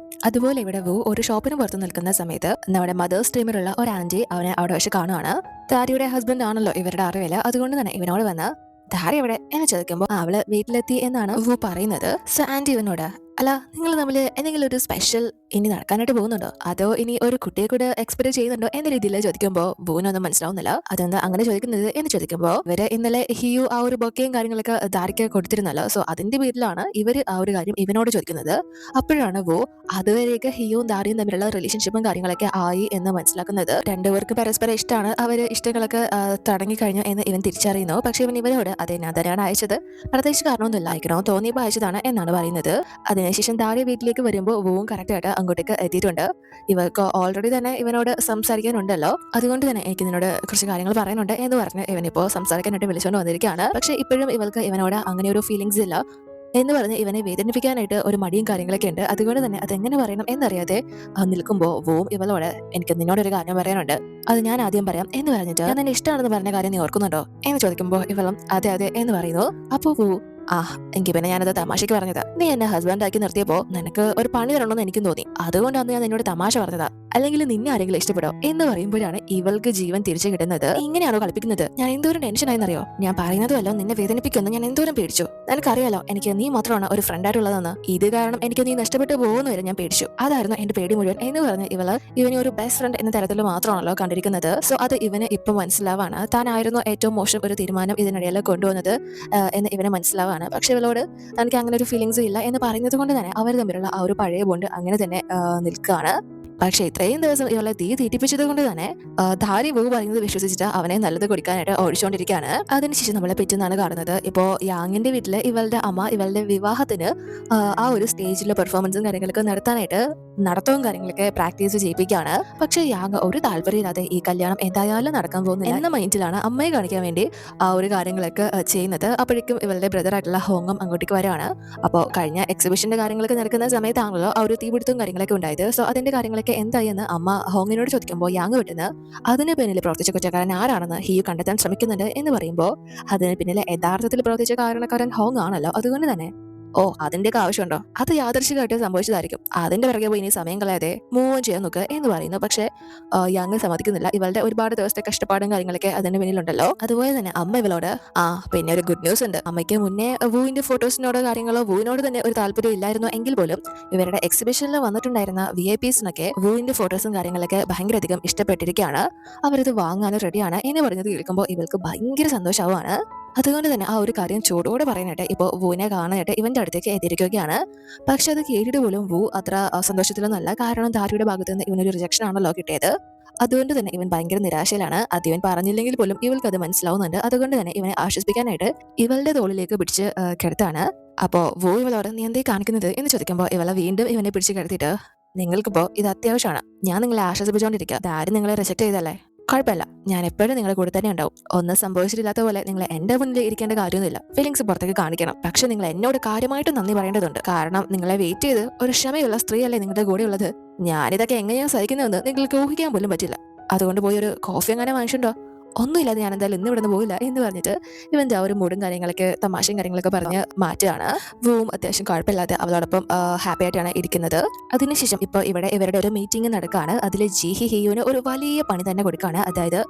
അതുപോലെ ഇവിടെ വു ഒരു ഷോപ്പിന് പുറത്ത് നിൽക്കുന്ന സമയത്ത് നമ്മുടെ മദേഴ്സ് ടീമിലുള്ള ഒരു ആന്റി അവനെ അവിടെ വെച്ച് കാണുകയാണ്. താരിയുടെ ഹസ്ബൻഡ് ആണല്ലോ ഇവരുടെ അറിവില്. അതുകൊണ്ട് തന്നെ ഇവനോട് വന്ന് താരി എവിടെ എന്ന് ചോദിക്കുമ്പോൾ അവള് വീട്ടിലെത്തി എന്നാണ് വു പറയുന്നത്. സോ ആന്റി ഇവനോട് അല്ല നിങ്ങൾ തമ്മിൽ എന്തെങ്കിലും ഒരു സ്പെഷ്യൽ ഇനി നടക്കാനായിട്ട് പോകുന്നുണ്ടോ, അതോ ഇനി ഒരു കുട്ടിയെ കൂടെ എക്സ്പെക്ട് ചെയ്യുന്നുണ്ടോ എന്ന രീതിയിൽ ചോദിക്കുമ്പോൾ ബൂനൊന്നും മനസ്സിലാവുന്നില്ല. അതെന്താ അങ്ങനെ ചോദിക്കുന്നത് എന്ന് ചോദിക്കുമ്പോൾ ഇവര് ഇന്നലെ ഹിയു ആ ഒരു ബൊക്കയും കാര്യങ്ങളൊക്കെ ധാരിക്ക് കൊടുത്തിരുന്നല്ലോ. സോ അതിന്റെ പേരിലാണ് ഇവര് ആ ഒരു കാര്യം ഇവനോട് ചോദിക്കുന്നത്. അപ്പോഴാണ് വു അതുവരെയൊക്കെ ഹിയുവും ധാരിയും തമ്മിലുള്ള റിലേഷൻഷിപ്പും കാര്യങ്ങളൊക്കെ ആയി എന്ന് മനസ്സിലാക്കുന്നത്. രണ്ടുപേർക്ക് പരസ്പരം ഇഷ്ടമാണ്, അവര് ഇഷ്ടങ്ങളൊക്കെ തുടങ്ങിക്കഴിഞ്ഞു എന്ന് ഇവൻ തിരിച്ചറിയുന്നു. പക്ഷെ ഇവൻ ഇവരോട് അതെ ഞാൻ തന്നെയാണ് അയച്ചത്, പ്രത്യേകിച്ച് കാരണമൊന്നുമില്ല, അയക്കണോ തോന്നിയപ്പോൾ അയച്ചതാണ് എന്നാണ് പറയുന്നത്. അതിനുശേഷം താഴെ വീട്ടിലേക്ക് വരുമ്പോൾ വൂവും കറക്റ്റായിട്ട് അങ്ങോട്ടേക്ക് എത്തിയിട്ടുണ്ട്. ഇവർക്ക് ഓൾറെഡി തന്നെ ഇവനോട് സംസാരിക്കാനുണ്ടല്ലോ, അതുകൊണ്ട് തന്നെ എനിക്ക് ഇതിനോട് കുറച്ച് കാര്യങ്ങൾ പറയാനുണ്ട് എന്ന് പറഞ്ഞ് ഇവനിപ്പോൾ സംസാരിക്കാനായിട്ട് വിളിച്ചുകൊണ്ട് വന്നിരിക്കുകയാണ്. പക്ഷെ ഇപ്പോഴും ഇവൾക്ക് ഇവനോട് അങ്ങനെ ഒരു ഫീലിങ്സ് ഇല്ല എന്ന് പറഞ്ഞ് ഇവനെ വേദനിപ്പിക്കാനായിട്ട് ഒരു മടിയും കാര്യങ്ങളൊക്കെ ഉണ്ട്. അതുകൊണ്ട് തന്നെ അതെങ്ങനെ പറയണം എന്നറിയാതെ നിൽക്കുമ്പോൾ വൂവും ഇവളോട് എനിക്ക് നിന്നോടൊരു കാര്യം പറയാനുണ്ട്, അത് ഞാൻ ആദ്യം പറയാം എന്ന് പറഞ്ഞിട്ട് ഞാൻ എന്നെ ഇഷ്ടമാണെന്ന് പറഞ്ഞ കാര്യം നീ ഓർക്കുന്നുണ്ടോ എന്ന് ചോദിക്കുമ്പോൾ ഇവളും അതെ അതെ എന്ന് പറയുന്നു. അപ്പോൾ വൂ എങ്കിൽ പിന്നെ ഞാനത് തമാശയ്ക്ക് പറഞ്ഞതാ, നീ എന്നെ ഹസ്ബൻഡ് ആക്കി നിർത്തിയപ്പോ നിനക്ക് ഒരു പണി തരണമെന്ന് എനിക്കും തോന്നി, അതുകൊണ്ടാണ് ഞാൻ നിന്നോട് തമാശ പറഞ്ഞതാ, അല്ലെങ്കിൽ നിന്നെ ആരെങ്കിലും ഇഷ്ടപ്പെടോ എന്ന് പറയുമ്പോഴാണ് ഇവൾക്ക് ജീവൻ തിരിച്ചു കിട്ടുന്നത്. ഇങ്ങനെയാണോ കളിപ്പിക്കുന്നത്, ഞാൻ എന്തോരം ടെൻഷൻ ആയെന്നറിയോ, ഞാൻ പറയുന്നതുമല്ലോ നിന്നെ വേദനിപ്പിക്കുമെന്ന് ഞാൻ എന്തോരം പേടിച്ചു, നിനക്കറിയാലോ എനിക്ക് നീ മാത്രമാണ് ഒരു ഫ്രണ്ട് ആയിട്ടുള്ളതെന്ന്, ഇത് കാരണം എനിക്ക് നീ നഷ്ടപ്പെട്ടു പോകുന്ന വരെ ഞാൻ പേടിച്ചു, അതായിരുന്നു എന്റെ പേടി മുഴുവൻ എന്ന് പറഞ്ഞ് ഇവനെ ഒരു ബെസ്റ്റ് ഫ്രണ്ട് എന്ന തരത്തിൽ മാത്രമാണല്ലോ കണ്ടിരിക്കുന്നത്. സോ അത് ഇവന് ഇപ്പൊ മനസ്സിലാവാണ്, താനായിരുന്നു ഏറ്റവും മോശം ഒരു തീരുമാനം ഇതിനിടയിൽ കൊണ്ടുവന്നത് എന്ന് ഇവന് മനസ്സിലാവാണ്. പക്ഷെ ഇവളോട് തനിക്ക് അങ്ങനെ ഒരു ഫീലിങ്സ് ഇല്ല എന്ന് പറയുന്നത് കൊണ്ട് തന്നെ അവർ തമ്മിലുള്ള ആ ഒരു പഴയ ബോണ്ട് അങ്ങനെ തന്നെ നിൽക്കുകയാണ്. പക്ഷെ ഇത്രയും ദിവസം ഇവളെ തീ തീറ്റിപ്പിച്ചത് കൊണ്ട് തന്നെ ധാരി വു പറയുന്നത് വിശ്വസിച്ചിട്ട് അവനെ നല്ലത് കൊടുക്കാനായിട്ട് ഓടിച്ചുകൊണ്ടിരിക്കുകയാണ്. അതിനുശേഷം നമ്മളെ പിറ്റെന്നാണ് കാണുന്നത്. ഇപ്പോൾ യാങ്ങിന്റെ വീട്ടില് ഇവളുടെ അമ്മ ഇവളുടെ വിവാഹത്തിന് ആ ഒരു സ്റ്റേജിലെ പെർഫോമൻസും കാര്യങ്ങളൊക്കെ നടത്താനായിട്ട് നടത്തവും കാര്യങ്ങളൊക്കെ പ്രാക്ടീസ് ചെയ്യിപ്പിക്കുകയാണ്. പക്ഷെ യാങ് ഒരു താല്പര്യമില്ലാതെ ഈ കല്യാണം എന്തായാലും നടക്കാൻ പോകുന്നില്ല എന്ന മൈൻഡിലാണ് അമ്മയെ കാണിക്കാൻ വേണ്ടി ആ ഒരു കാര്യങ്ങളൊക്കെ ചെയ്യുന്നത്. അപ്പോഴേക്കും ഇവളുടെ ബ്രദറായിട്ടുള്ള ഹോങ്ങും അങ്ങോട്ടേക്ക് വരികയാണ്. അപ്പോൾ കഴിഞ്ഞ എക്സിബിഷന്റെ കാര്യങ്ങളൊക്കെ നടക്കുന്ന സമയത്താണല്ലോ ആ ഒരു തീപിടുത്തവും കാര്യങ്ങളൊക്കെ ഉണ്ടായത്. സോ അതിന്റെ കാര്യങ്ങളൊക്കെ എന്തായി എന്ന് അമ്മ ഹോങ്ങിനോട് ചോദിക്കുമ്പോൾ യാങ് വിട്ടുന്ന് അതിന് പിന്നിൽ പ്രവർത്തിച്ച കുറ്റക്കാരൻ ആരാണെന്ന് ഹിയു കണ്ടെത്താൻ ശ്രമിക്കുന്നുണ്ട് എന്ന് പറയുമ്പോൾ അതിന് പിന്നിലെ യഥാർത്ഥത്തിൽ പ്രവർത്തിച്ച കാരണക്കാരൻ ഹോങ് ആണല്ലോ, അതുകൊണ്ട് തന്നെ ഓ അതിന്റെയൊക്കെ ആവശ്യമുണ്ടോ, അത് യാദൃശികമായിട്ട് സംഭവിച്ചതായിരിക്കും, അതിന്റെ പിറകെ പോയി ഇനി സമയം കളയാതെ മൂവ് ചെയ്യാൻ നോക്കുക എന്ന് പറയുന്നു. പക്ഷെ യാങ് സമ്മതിക്കുന്നില്ല, ഇവളുടെ ഒരുപാട് ദിവസത്തെ കഷ്ടപ്പാടും കാര്യങ്ങളൊക്കെ അതിന്റെ പിന്നിലുണ്ടല്ലോ. അതുപോലെ തന്നെ അമ്മ ഇവളോട് പിന്നെ ഒരു ഗുഡ് ന്യൂസ് ഉണ്ട്, അമ്മയ്ക്ക് മുന്നേ വൂവിന്റെ ഫോട്ടോസിനോടോ കാര്യങ്ങളോ വൂവിനോട് തന്നെ ഒരു താല്പര്യം ഇല്ലായിരുന്നു എങ്കിൽ പോലും ഇവരുടെ എക്സിബിഷനിൽ വന്നിട്ടുണ്ടായിരുന്ന VIPസിനൊക്കെ വൂവിന്റെ ഫോട്ടോസും കാര്യങ്ങളൊക്കെ ഭയങ്കര അധികം ഇഷ്ടപ്പെട്ടിരിക്കുകയാണ്, അവരത് വാങ്ങാനും റെഡിയാണ് എന്ന് പറഞ്ഞത് കേൾക്കുമ്പോൾ ഇവൾക്ക് ഭയങ്കര സന്തോഷമാവാണ്. അതുകൊണ്ട് തന്നെ ആ ഒരു കാര്യം ചൂടോടെ പറയാനായിട്ട് ഇപ്പോൾ വൂവിനെ കാണാനായിട്ട് ഇവന്റെ അടുത്തേക്ക് എത്തിയിരിക്കുകയാണ്. പക്ഷെ അത് കേട്ടിട്ട് പോലും വൂ അത്ര സന്തോഷത്തിലൊന്നുമല്ല, കാരണം ധാരിയുടെ ഭാഗത്ത് നിന്ന് ഇവനൊരു റിജക്ഷൻ ആണല്ലോ കിട്ടിയത്. അതുകൊണ്ട് തന്നെ ഇവൻ ഭയങ്കര നിരാശയിലാണ്. അത് ഇവൻ പറഞ്ഞില്ലെങ്കിൽ പോലും ഇവൾക്ക് അത് മനസ്സിലാവുന്നുണ്ട്. അതുകൊണ്ട് തന്നെ ഇവനെ ആശ്വസിപ്പിക്കാനായിട്ട് ഇവളുടെ തോളിലേക്ക് പിടിച്ച് കിടത്താണ്. അപ്പോൾ വൂ ഇവളോട് നീ എന്തേ കാണിക്കുന്നത് എന്ന് ചോദിക്കുമ്പോൾ ഇവളെ വീണ്ടും ഇവനെ പിടിച്ച് കിടത്തിയിട്ട് നിങ്ങൾക്കിപ്പോൾ ഇത് അത്യാവശ്യമാണ്, ഞാൻ നിങ്ങളെ ആശ്വസിപ്പിച്ചുകൊണ്ടിരിക്കുക, ആരും നിങ്ങളെ റിജക്ട് ചെയ്തല്ലേ, കുഴപ്പമില്ല, ഞാൻ എപ്പോഴും നിങ്ങളുടെ കൂടെ തന്നെ ഉണ്ടാവും. ഒന്നും സംഭവിച്ചിട്ടില്ലാത്ത പോലെ നിങ്ങൾ എന്റെ മുന്നിൽ ഇരിക്കേണ്ട കാര്യമൊന്നുമില്ല. ഫീലിങ്സ് പുറത്തേക്ക് കാണിക്കണം. പക്ഷെ നിങ്ങൾ എന്നോട് കാര്യമായിട്ട് നന്ദി പറയേണ്ടതുണ്ട്. കാരണം നിങ്ങളെ വെയിറ്റ് ചെയ്ത് ഒരു ക്ഷമയുള്ള സ്ത്രീയല്ലേ നിങ്ങളുടെ കൂടെ ഉള്ളത്. ഞാനിതൊക്കെ എങ്ങനെയാ സഹിക്കുന്നതെന്ന് നിങ്ങൾക്ക് ഊഹിക്കാൻ പോലും പറ്റില്ല. അതുകൊണ്ട് പോയി ഒരു കോഫി അങ്ങനെ വാങ്ങിച്ചിട്ടുണ്ടോ? ഒന്നുമില്ലാതെ ഞാൻ എന്തായാലും ഇന്ന് ഇവിടെ പോകില്ല എന്ന് പറഞ്ഞിട്ട് ഇവന്റെ ആ ഒരു മൂടും കാര്യങ്ങളൊക്കെ തമാശയും കാര്യങ്ങളൊക്കെ പറഞ്ഞ് മാറ്റുകയാണ്. വൂവും അത്യാവശ്യം കുഴപ്പമില്ലാതെ അവളോടൊപ്പം ഹാപ്പി ആയിട്ടാണ് ഇരിക്കുന്നത്. അതിനുശേഷം ഇപ്പോൾ ഇവിടെ ഇവരുടെ ഒരു മീറ്റിംഗ് നടക്കുകയാണ്. അതിൽ ജിഹി ഹിയുവിന് ഒരു വലിയ പണി തന്നെ കൊടുക്കുകയാണ്. അതായത്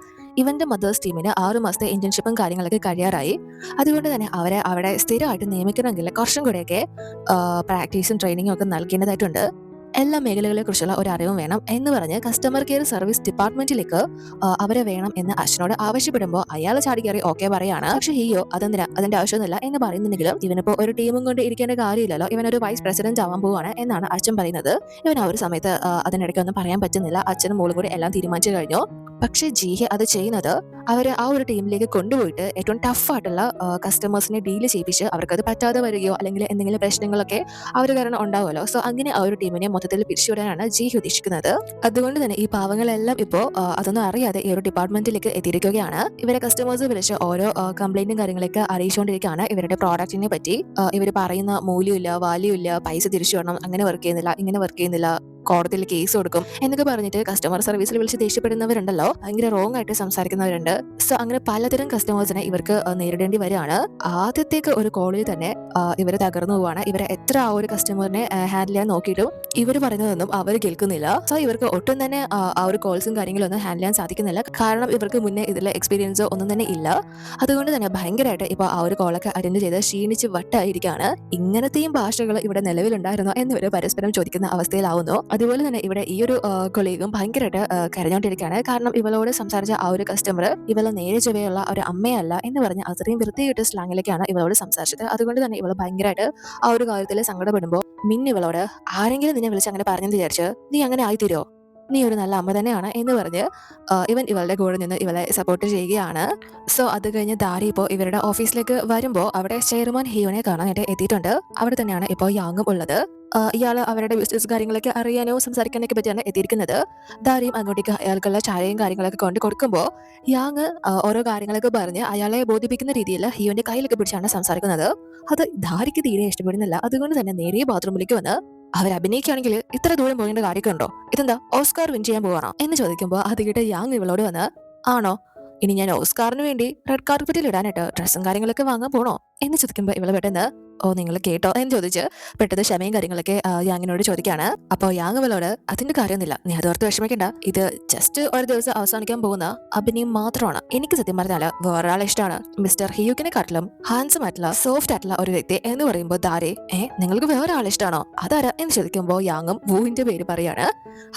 ഇവന്റെ മദേഴ്സ് ടീമിന് 6 മാസത്തെ ഇന്റേൺഷിപ്പും കാര്യങ്ങളൊക്കെ കഴിയാറായി. അതുകൊണ്ട് തന്നെ അവരെ അവിടെ സ്ഥിരമായിട്ട് നിയമിക്കണമെങ്കിൽ കുറച്ചും കൂടെയൊക്കെ പ്രാക്ടീസും ട്രെയിനിങ്ങും ഒക്കെ നൽകേണ്ടതായിട്ടുണ്ട്. എല്ലാ മേഖലകളെ കുറിച്ചുള്ള ഒരു അറിവും വേണം എന്ന് പറഞ്ഞ് കസ്റ്റമർ കെയർ സർവീസ് ഡിപ്പാർട്ട്മെന്റിലേക്ക് അവരെ വേണം എന്ന് അച്ഛനോട് ആവശ്യപ്പെടുമ്പോൾ അയാൾ ചാടിക്കയറി ഓക്കെ പറയാണ്. പക്ഷെ ഹിയോ അതെന്തിനാ, അതിന്റെ ആവശ്യമൊന്നുമില്ല എന്ന് പറയുന്നുണ്ടെങ്കിലും ഇവനിപ്പോ ഒരു ടീമും കൊണ്ട് ഇരിക്കേണ്ട കാര്യമില്ലല്ലോ, ഇവനൊരു വൈസ് പ്രസിഡന്റ് ആവാൻ പോവാണ് എന്നാണ് അച്ഛൻ പറയുന്നത്. ഇവൻ ആ ഒരു സമയത്ത് അതിനിടയ്ക്ക് ഒന്നും പറയാൻ പറ്റുന്നില്ല. അച്ഛനും മോളും കൂടി എല്ലാം തീരുമാനിച്ചു കഴിഞ്ഞു. പക്ഷേ ജീഹി അത് ചെയ്യുന്നത് അവരെ ആ ഒരു ടീമിലേക്ക് കൊണ്ടുപോയിട്ട് ഏറ്റവും ടഫായിട്ടുള്ള കസ്റ്റമേഴ്സിനെ ഡീല് ചെയ്യിപ്പിച്ച് അവർക്കത് പറ്റാതെ വരികയോ അല്ലെങ്കിൽ എന്തെങ്കിലും പ്രശ്നങ്ങളൊക്കെ അവർ കാരണം ഉണ്ടാവുമല്ലോ. സോ അങ്ങനെ ആ ഒരു ടീമിനെ മൊത്തത്തിൽ പിരിച്ചുവിടാനാണ് ജീഹി ഉദ്ദേശിക്കുന്നത്. അതുകൊണ്ട് തന്നെ ഈ പാവങ്ങളെല്ലാം ഇപ്പോൾ അതൊന്നും അറിയാതെ ഈ ഒരു ഡിപ്പാർട്ട്മെന്റിലേക്ക് എത്തിയിരിക്കുകയാണ്. ഇവരെ കസ്റ്റമേഴ്സ് വിളിച്ച് ഓരോ കംപ്ലൈന്റും കാര്യങ്ങളൊക്കെ അറിയിച്ചുകൊണ്ടിരിക്കുകയാണ്. ഇവരുടെ പ്രോഡക്റ്റിനെ പറ്റി ഇവർ പറയുന്ന മൂല്യമില്ല, വാല്യൂ ഇല്ല, പൈസ തിരിച്ചു വേണം, അങ്ങനെ വർക്ക് ചെയ്യുന്നില്ല, ഇങ്ങനെ വർക്ക് ചെയ്യുന്നില്ല, കോടതിയിൽ കേസ് കൊടുക്കും എന്നൊക്കെ പറഞ്ഞിട്ട് കസ്റ്റമർ സർവീസിൽ വിളിച്ച് ദേഷ്യപ്പെടുന്നവരുണ്ടല്ലോ, ഭയങ്കര റോങ് ആയിട്ട് സംസാരിക്കുന്നവരുണ്ട്. സോ അങ്ങനെ പലതരം കസ്റ്റമേഴ്സിനെ ഇവർക്ക് നേരിടേണ്ടി വരികയാണ്. ആദ്യത്തേക്ക് ഒരു കോളിൽ തന്നെ ഇവർ തകർന്നു പോവാണ്. ഇവരെ എത്ര ആ ഒരു കസ്റ്റമറിനെ ഹാൻഡിൽ ചെയ്യാൻ നോക്കിയിട്ടും ഇവർ പറയുന്നതൊന്നും അവർ കേൾക്കുന്നില്ല. സോ ഇവർക്ക് ഒട്ടും തന്നെ ആ ഒരു കോൾസും കാര്യങ്ങളും ഒന്നും ഹാൻഡിൽ ചെയ്യാൻ സാധിക്കുന്നില്ല. കാരണം ഇവർക്ക് മുന്നേ ഇതിലെ എക്സ്പീരിയൻസോ ഒന്നും തന്നെ ഇല്ല. അതുകൊണ്ട് തന്നെ ഭയങ്കരമായിട്ട് ഇപ്പോൾ ആ ഒരു കോളൊക്കെ അറ്റൻഡ് ചെയ്ത് ക്ഷീണിച്ച് വട്ടായിരിക്കുകയാണ്. ഇങ്ങനത്തെയും ഭാഷകൾ ഇവിടെ നിലവിലുണ്ടായിരുന്നോ എന്നിവർ പരസ്പരം ചോദിക്കുന്ന അവസ്ഥയിലാവുന്നു. അതുപോലെ തന്നെ ഇവിടെ ഈ ഒരു കൊളീഗും ഭയങ്കരമായിട്ട് കരഞ്ഞോണ്ടിരിക്കുകയാണ്. കാരണം ഇവളോട് സംസാരിച്ച ആ ഒരു കസ്റ്റമർ ഇവളെ നേരെ ചൊവ്വയുള്ള ഒരു അമ്മയല്ല എന്ന് പറഞ്ഞ് അത്രയും വൃത്തികെട്ട സ്ലാങ്ങിലേക്കാണ് ഇവളോട് സംസാരിച്ചത്. അതുകൊണ്ട് തന്നെ ഇവള് ഭയങ്കരമായിട്ട് ആ ഒരു കാര്യത്തിൽ സങ്കടപ്പെടുമ്പോൾ മിന്നി ഇവളോട് ആരെങ്കിലും നിന്നെ വിളിച്ച് അങ്ങനെ പറഞ്ഞെന്ന് വിചാരിച്ച് നീ അങ്ങനെ ആയിത്തീരോ, നീ ഒരു നല്ല അമ്മ തന്നെയാണ് എന്ന് പറഞ്ഞ് ഇവൻ ഇവളുടെ കൂടെ നിന്ന് ഇവളെ സപ്പോർട്ട് ചെയ്യുകയാണ്. സോ അത് കഴിഞ്ഞ് ദാരി ഇപ്പോൾ ഇവരുടെ ഓഫീസിലേക്ക് വരുമ്പോൾ അവിടെ ചെയർമാൻ ഹിയോനെ കാണാനായിട്ട് എത്തിയിട്ടുണ്ട്. അവിടെ തന്നെയാണ് ഇപ്പോൾ യാങ്ങും ഉള്ളത്. ഇയാൾ അവരുടെ ബിസിനസ് കാര്യങ്ങളൊക്കെ അറിയാനോ സംസാരിക്കാനൊക്കെ പറ്റിയാണ് എത്തിയിരിക്കുന്നത്. ദാരിയും അങ്ങോട്ടേക്ക് അയാൾക്കുള്ള ചായയും കാര്യങ്ങളൊക്കെ കൊണ്ട് കൊടുക്കുമ്പോൾ യാങ് ഓരോ കാര്യങ്ങളൊക്കെ പറഞ്ഞ് അയാളെ ബോധിപ്പിക്കുന്ന രീതിയിൽ ഹിയോന്റെ കയ്യിലൊക്കെ പിടിച്ചാണ് സംസാരിക്കുന്നത്. അത് ദാരിക്ക് തീരെ ഇഷ്ടപ്പെടുന്നില്ല. അതുകൊണ്ട് തന്നെ നേരെ ബാത്റൂമിലേക്ക് വന്ന് അവർ അഭിനയിക്കുകയാണെങ്കിൽ ഇത്ര ദൂരം പോകേണ്ട കാര്യമൊക്കെ ഉണ്ടോ, ഇതെന്താ ഓസ്കാർ വിൻ ചെയ്യാൻ പോവാണോ എന്ന് ചോദിക്കുമ്പോൾ അത് കേട്ട് യാങ് ഇവളോട് വന്ന് ആണോ, ഇനി ഞാൻ ഓസ്കാറിന് വേണ്ടി റെഡ് കാർപ്പറ്റിൽ ഇടാനായിട്ട് ഡ്രസ്സും കാര്യങ്ങളൊക്കെ വാങ്ങാൻ പോണോ എന്ന് ചോദിക്കുമ്പോൾ ഇവള് പെട്ടെന്ന് ഓ നിങ്ങൾ കേട്ടോ എന്ന് ചോദിച്ച് പെട്ടെന്ന് ക്ഷമയും കാര്യങ്ങളൊക്കെ യാങ്ങിനോട് ചോദിക്കാണ്. അപ്പോൾ യാങ് ഇവളോട് അതിന്റെ കാര്യമൊന്നുമില്ല, നീ അതോർത്ത് വിഷമിക്കണ്ട, ഇത് ജസ്റ്റ് ഒരു ദിവസം അവസാനിക്കാൻ പോകുന്ന അഭിനയം മാത്രമാണ്. എനിക്ക് സത്യം പറഞ്ഞാല് വേറൊരാളെ ഇഷ്ടമാണ്, മിസ്റ്റർ ഹിയൂക്കിനെ കാട്ടിലും ഹാൻസം ആയിട്ടുള്ള സോഫ്റ്റ് ആയിട്ടുള്ള ഒരു വ്യക്തി എന്ന് പറയുമ്പോൾ ദാരെ നിങ്ങൾക്ക് വേറെ ആളെ ഇഷ്ടമാണോ, അതാരാ എന്ന് ചോദിക്കുമ്പോൾ യാങ്ങും വൂവിന്റെ പേര് പറയാണ്.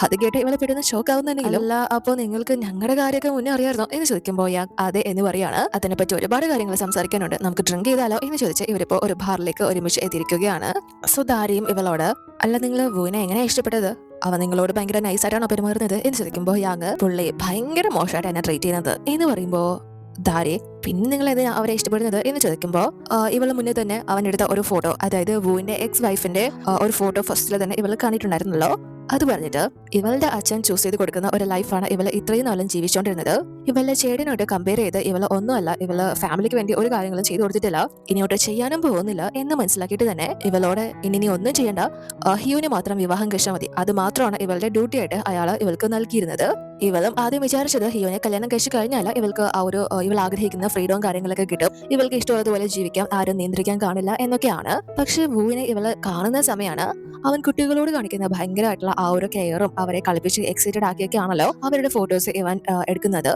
അത് കേട്ട് ഇവളെ പെട്ടെന്ന് ഷോക്ക് ആവുന്നുണ്ടെങ്കിലും അല്ല അപ്പോൾ നിങ്ങൾക്ക് ഞങ്ങളുടെ കാര്യമൊക്കെ മുന്നേ അറിയാമായിരുന്നോ എന്ന് ചോദിക്കുമ്പോൾ യാങ് അതെ എന്ന് പറയാണ്. അതിനെപ്പറ്റി ഒരുപാട് കാര്യങ്ങൾ സംസാരിക്കാനുണ്ട്, നമുക്ക് ഡ്രിങ്ക് ചെയ്താലോ എന്ന് ചോദിച്ച് ഇവരിപ്പോ ഒരു ബാറിലേക്ക് ഒരുമിച്ച് എത്തിയിരിക്കുകയാണ്. സോ ദാരിയും ഇവളോട് അല്ല നിങ്ങൾ വൂവിനെ എങ്ങനെയാ ഇഷ്ടപ്പെട്ടത്, അവ നിങ്ങളോട് ഭയങ്കര നൈസായിട്ടാണോ പെരുമാറുന്നത് എന്ന് ചോദിക്കുമ്പോൾ യാങ് പുള്ളി ഭയങ്കര മോശമായിട്ട് എന്നെ ട്രീറ്റ് ചെയ്യുന്നത് എന്ന് പറയുമ്പോ ദാരെ പിന്നെ നിങ്ങൾ എന്തിനാ അവരെ ഇഷ്ടപ്പെടുന്നത് എന്ന് ചോദിക്കുമ്പോൾ ഇവള് മുന്നേ തന്നെ അവനെടുത്ത ഒരു ഫോട്ടോ, അതായത് വൂവിന്റെ എക്സ് വൈഫിന്റെ ഒരു ഫോട്ടോ ഫസ്റ്റിൽ തന്നെ ഇവള് കണ്ടിട്ടുണ്ടായിരുന്നല്ലോ. അത് പറഞ്ഞിട്ട് ഇവളുടെ അച്ഛൻ ചൂസ് ചെയ്ത് കൊടുക്കുന്ന ഒരു ലൈഫാണ് ഇവള് ഇത്രയും നാളും ജീവിച്ചോണ്ടിരുന്നത്. ഇവളുടെ ചേട്ടനോട്ട് കമ്പയർ ചെയ്ത് ഇവള് ഒന്നുമല്ല, ഇവള് ഫാമിലിക്ക് വേണ്ടി ഒരു കാര്യങ്ങളും ചെയ്തു കൊടുത്തിട്ടില്ല, ഇനിയോട്ട് ചെയ്യാനും പോകുന്നില്ല എന്ന് മനസ്സിലാക്കിയിട്ട് തന്നെ ഇവളോട് ഇനി നീ ഒന്നും ചെയ്യണ്ട, ഹിയുവിനെ മാത്രം വിവാഹം കഴിച്ചാൽ മതി, അത് മാത്രമാണ് ഇവളുടെ ഡ്യൂട്ടി ആയിട്ട് അയാൾ ഇവൾക്ക് നൽകിയിരുന്നത്. ഇവളും ആദ്യം വിചാരിച്ചത് ഹിയോനെ കല്യാണം കഴിച്ചു കഴിഞ്ഞാൽ ഇവൾക്ക് ആ ഒരു ഇവൾ ആഗ്രഹിക്കുന്ന ഫ്രീഡവും കാര്യങ്ങളൊക്കെ കിട്ടും, ഇവൾക്ക് ഇഷ്ടമുള്ളതുപോലെ ജീവിക്കാം, ആരും നിയന്ത്രിക്കാൻ കാണില്ല എന്നൊക്കെയാണ്. പക്ഷെ വൂവിനെ ഇവള് കാണുന്ന സമയമാണ് അവൻ കുട്ടികളോട് കാണിക്കുന്ന ഭയങ്കരമായിട്ടുള്ള ആ ഒരു കെയറും അവരെ കളിപ്പിച്ച് എക്സൈറ്റഡ് ആക്കിയൊക്കെയാണല്ലോ അവരുടെ ഫോട്ടോസ് ഇവൻ എടുക്കുന്നത്.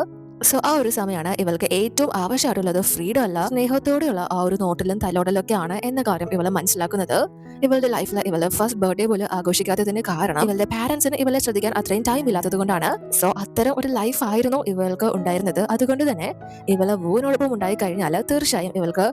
സോ ആ ഒരു സമയമാണ് ഇവൾക്ക് ഏറ്റവും ആവശ്യമായിട്ടുള്ളത് ഫ്രീഡം അല്ല, സ്നേഹത്തോടെയുള്ള ആ ഒരു നോട്ടിലും തലോടലും ഒക്കെയാണ് എന്ന കാര്യം ഇവള് മനസ്സിലാക്കുന്നത്. ഇവളുടെ ലൈഫിൽ ഇവള് ഫസ്റ്റ് ബർത്ത്ഡേ പോലും ആഘോഷിക്കാത്തതിന് കാരണം ഇവളുടെ പാരന്റ്സിന് ഇവളെ ശ്രദ്ധിക്കാൻ അത്രയും ടൈം ഇല്ലാത്തത് കൊണ്ടാണ്. സോ അത്തരം ഒരു ലൈഫ് ആയിരുന്നു ഇവൾക്ക് ഉണ്ടായിരുന്നത്. അതുകൊണ്ട് തന്നെ ഇവള് വൂവിനോടൊപ്പം ഉണ്ടായി കഴിഞ്ഞാൽ തീർച്ചയായും ഇവൾക്ക്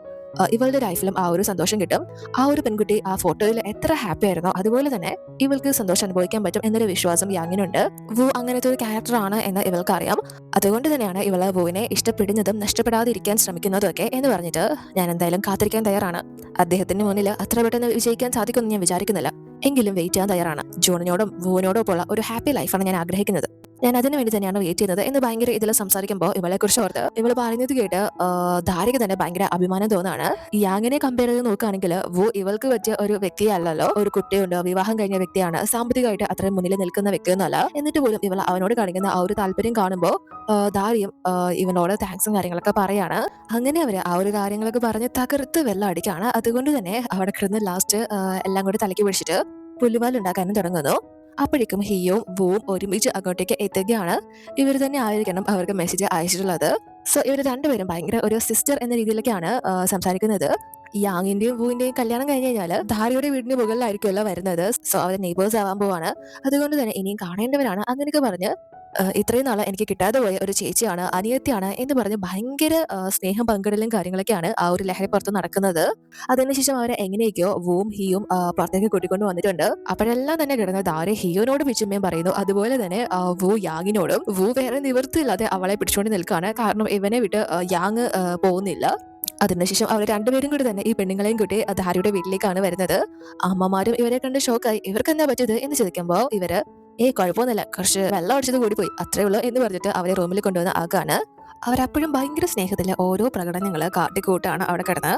ഇവളുടെ ലൈഫിലും ആ ഒരു സന്തോഷം കിട്ടും. ആ ഒരു പെൺകുട്ടി ആ ഫോട്ടോയിൽ എത്ര ഹാപ്പി ആയിരുന്നോ അതുപോലെ തന്നെ ഇവൾക്ക് സന്തോഷം അനുഭവിക്കാൻ പറ്റും എന്നൊരു വിശ്വാസം യാങ്ങിനുണ്ട്. വു അങ്ങനത്തെ ഒരു ക്യാരക്ടറാണ് എന്ന് ഇവൾക്ക് അറിയാം. അതുകൊണ്ട് തന്നെയാണ് ഇവള് വൂവിനെ ഇഷ്ടപ്പെടുന്നതും നഷ്ടപ്പെടാതിരിക്കാൻ ശ്രമിക്കുന്നതും ഒക്കെ എന്ന് പറഞ്ഞിട്ട് ഞാൻ എന്തായാലും കാത്തിരിക്കാൻ തയ്യാറാണ്. അദ്ദേഹത്തിന് മുന്നിൽ അത്ര പെട്ടെന്ന് വിജയിക്കാൻ സാധിക്കുമെന്ന് ഞാൻ വിചാരിക്കുന്നില്ല, എങ്കിലും വെയിറ്റ് ചെയ്യാൻ തയ്യാറാണ്. ജോണിനോടും വൂവിനോടും ഉള്ള ഒരു ഹാപ്പി ലൈഫാണ് ഞാൻ ആഗ്രഹിക്കുന്നത്. ഞാൻ അതിനു വേണ്ടി തന്നെയാണ് വെയിറ്റ് ചെയ്യുന്നത് എന്ന് ഭയങ്കര ഇതിൽ സംസാരിക്കുമ്പോൾ ഇവളെ കുറിച്ച് ഓർത്ത് ഇവള് പറയുന്നത് കേട്ട് ധാരിക തന്നെ ഭയങ്കര അഭിമാനം തോന്നാണ്. യാങ്ങിനെ കമ്പയർ ചെയ്ത് നോക്കുകയാണെങ്കിൽ വു ഇവൾക്ക് പറ്റിയ ഒരു വ്യക്തിയല്ലല്ലോ. ഒരു കുട്ടിയുണ്ട്, വിവാഹം കഴിഞ്ഞ വ്യക്തിയാണ്, സാമ്പത്തികമായിട്ട് അത്രയും മുന്നിൽ നിൽക്കുന്ന വ്യക്തിയൊന്നുമല്ല. എന്നിട്ട് പോലും ഇവൾ അവനോട് കാണിക്കുന്ന ആ ഒരു താല്പര്യം കാണുമ്പോൾ ധാരിയും ഇവനോട് താങ്ക്സും കാര്യങ്ങളൊക്കെ പറയാണ്. അങ്ങനെ അവര് ആ ഒരു കാര്യങ്ങളൊക്കെ പറഞ്ഞ് തകർത്ത് വെള്ളം അടിക്കാണ്. അതുകൊണ്ട് തന്നെ അവിടെ കിടന്ന് ലാസ്റ്റ് എല്ലാം കൂടി തലയ്ക്ക് പിടിച്ചിട്ട് പുല്ലുപാലുണ്ടാക്കാനും തുടങ്ങുന്നു. അപ്പോഴേക്കും ഹിയോവും വുവും ഒരുമിച്ച് അങ്ങോട്ടേക്ക് എത്തുകയാണ്. ഇവർ തന്നെ ആയിരിക്കണം അവർക്ക് മെസ്സേജ് അയച്ചിട്ടുള്ളത്. സോ ഇവർ രണ്ടുപേരും ഭയങ്കര ഒരു സിസ്റ്റർ എന്ന രീതിയിലൊക്കെയാണ് സംസാരിക്കുന്നത്. യാങ്ങിന്റെയും വുവിന്റെയും കല്യാണം കഴിഞ്ഞ് കഴിഞ്ഞാൽ ധാരയുടെ വീടിന് മുകളിലായിരിക്കുമല്ലോ വരുന്നത്. സോ അവർ നെയ്ബേഴ്സ് ആവാൻ പോവാണ്. അതുകൊണ്ട് തന്നെ ഇനിയും കാണേണ്ടവരാണ് അങ്ങനെയൊക്കെ പറഞ്ഞ് ഇത്രയും നാളെ എനിക്ക് കിട്ടാതെ പോയ ഒരു ചേച്ചിയാണ്, അനിയത്തിയാണ് എന്ന് പറഞ്ഞ് ഭയങ്കര സ്നേഹം പങ്കിടലും കാര്യങ്ങളൊക്കെയാണ് ആ ഒരു ലഹരി പുറത്ത് നടക്കുന്നത്. അതിനുശേഷം അവരെ എങ്ങനെയൊക്കെയോ വുവും ഹിയും പുറത്തേക്ക് കൂട്ടിക്കൊണ്ട് വന്നിട്ടുണ്ട്. അപ്പോഴെല്ലാം തന്നെ കിടന്ന ധാര ഹിയോനോട് പിച്ചുമ്മയും പറയുന്നു. അതുപോലെ തന്നെ വു യാങ്ങിനോടും. വു വേറെ നിവൃത്തിയില്ലാതെ അവളെ പിടിച്ചുകൊണ്ട് നിൽക്കുകയാണ്. കാരണം ഇവനെ വിട്ട് യാങ് പോകുന്നില്ല. അതിനുശേഷം അവർ രണ്ടുപേരും കൂടി തന്നെ ഈ പെണ്ണുങ്ങളെയും കൂട്ടി ധാരയുടെ വീട്ടിലേക്കാണ് വരുന്നത്. അമ്മമാരും ഇവരെ കണ്ട് ഷോക്കായി. ഇവർക്ക് എന്താ പറ്റിയത് എന്ന് ചോദിക്കുമ്പോൾ ഇവര് കുഴപ്പമൊന്നുമില്ല, കുറച്ച് വെള്ളം അടിച്ചത് കൂടി പോയി, അത്രേ ഉള്ളൂ എന്ന് പറഞ്ഞിട്ട് അവരെ റൂമിൽ കൊണ്ടുവന്ന് ആക്കാണ്. അവരപ്പോഴും ഭയങ്കര സ്നേഹത്തിലെ ഓരോ പ്രകടനങ്ങൾ കാട്ടിക്കൂട്ടാണ് അവിടെ കിടന്ന്.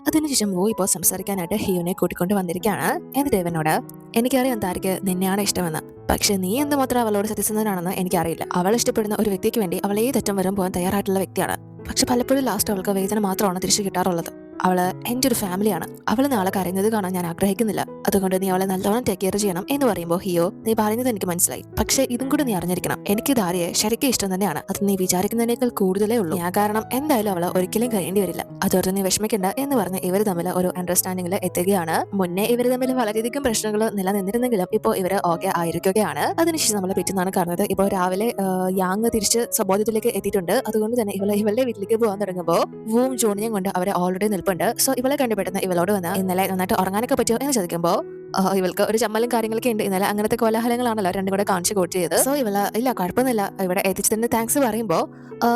അതിനുശേഷം വോ ഇപ്പോൾ സംസാരിക്കാനായിട്ട് ഹിയോനെ കൂട്ടിക്കൊണ്ട് വന്നിരിക്കുകയാണ്. എന്നിട്ട് ഇവനോട് എനിക്കറിയാം താരക്ക് നിന്നെയാണ് ഇഷ്ടമെന്ന്, പക്ഷെ നീ എന്തുമാത്രം അവളോട് സത്യസന്ധനാണെന്ന് എനിക്കറിയില്ല. അവൾ ഇഷ്ടപ്പെടുന്ന ഒരു വ്യക്തിക്ക് വേണ്ടി അവൾ ഏതറ്റം വരും പോകാൻ തയ്യാറായിട്ടുള്ള വ്യക്തിയാണ്. പക്ഷെ പലപ്പോഴും ലാസ്റ്റ് അവൾക്ക് വേദന മാത്രമാണ് തിരിച്ചു കിട്ടാറുള്ളത്. അവള് എന്റെ ഒരു ഫാമിലിയാണ്. അവള് നാളെ കരയുന്നത് കാണാൻ ഞാൻ ആഗ്രഹിക്കുന്നില്ല. അതുകൊണ്ട് നീ അവളെ നല്ലോണം ടേക്ക് കെയർ ചെയ്യണം എന്ന് പറയുമ്പോൾ ഹിയോ നീ പറയുന്നത് എനിക്ക് മനസ്സിലായി, പക്ഷെ ഇതും കൂടി നീ അറിഞ്ഞിരിക്കണം, എനിക്ക് ധാരയെ ശരിക്കും ഇഷ്ടം തന്നെയാണ്. അത് നീ വിചാരിക്കുന്നതിനേക്കാൾ കൂടുതലേ ഉള്ളൂ. ഞാൻ കാരണം എന്തായാലും അവള് ഒരിക്കലും കഴിയേണ്ടി വരില്ല. അതോർത്ത് നീ വിഷമിക്കണ്ട എന്ന് പറഞ്ഞ് ഇവർ തമ്മിൽ ഒരു അണ്ടർസ്റ്റാൻഡിംഗിൽ എത്തുകയാണ്. മുന്നേ ഇവർ തമ്മിൽ വളരെയധികം പ്രശ്നങ്ങൾ നിലനിന്നിരുന്നെങ്കിലും ഇപ്പോൾ ഇവര് ഓക്കെ ആയിരിക്കുകയാണ്. അതിനുശേഷം നമ്മൾ പിറ്റുന്നാണ് കാണുന്നത്. ഇപ്പോൾ രാവിലെ യാങ് തിരിച്ച് സ്വബോധത്തിലേക്ക് എത്തിയിട്ടുണ്ട്. അതുകൊണ്ട് തന്നെ ഇവളുടെ വീട്ടിലേക്ക് പോകാൻ തുടങ്ങുമ്പോൾ വൂം ജോണിയും കൊണ്ട് അവരെ ഓൾറെഡി നിൽപ്പുണ്ട്. സോ ഇവളെ കണ്ടുപെടുന്ന ഇവളോട് വന്ന് ഇന്നലെ നന്നായിട്ട് ഉറങ്ങാനൊക്കെ പറ്റുമോ എന്ന് ചോദിക്കുമ്പോൾ ഇവൾക്ക് ഒരു ചമ്മലും കാര്യങ്ങളൊക്കെ ഉണ്ട്. ഇന്നലെ അങ്ങനത്തെ കോലാഹലങ്ങളാണല്ലോ രണ്ടും കൂടെ കാണിച്ചു കൂട്ടി ചെയ്ത്. സോ ഇവള് ഇല്ല കുഴപ്പമൊന്നുമില്ല ഇവിടെ എത്തിച്ചു തന്നെ താങ്ക്സ് പറയുമ്പോൾ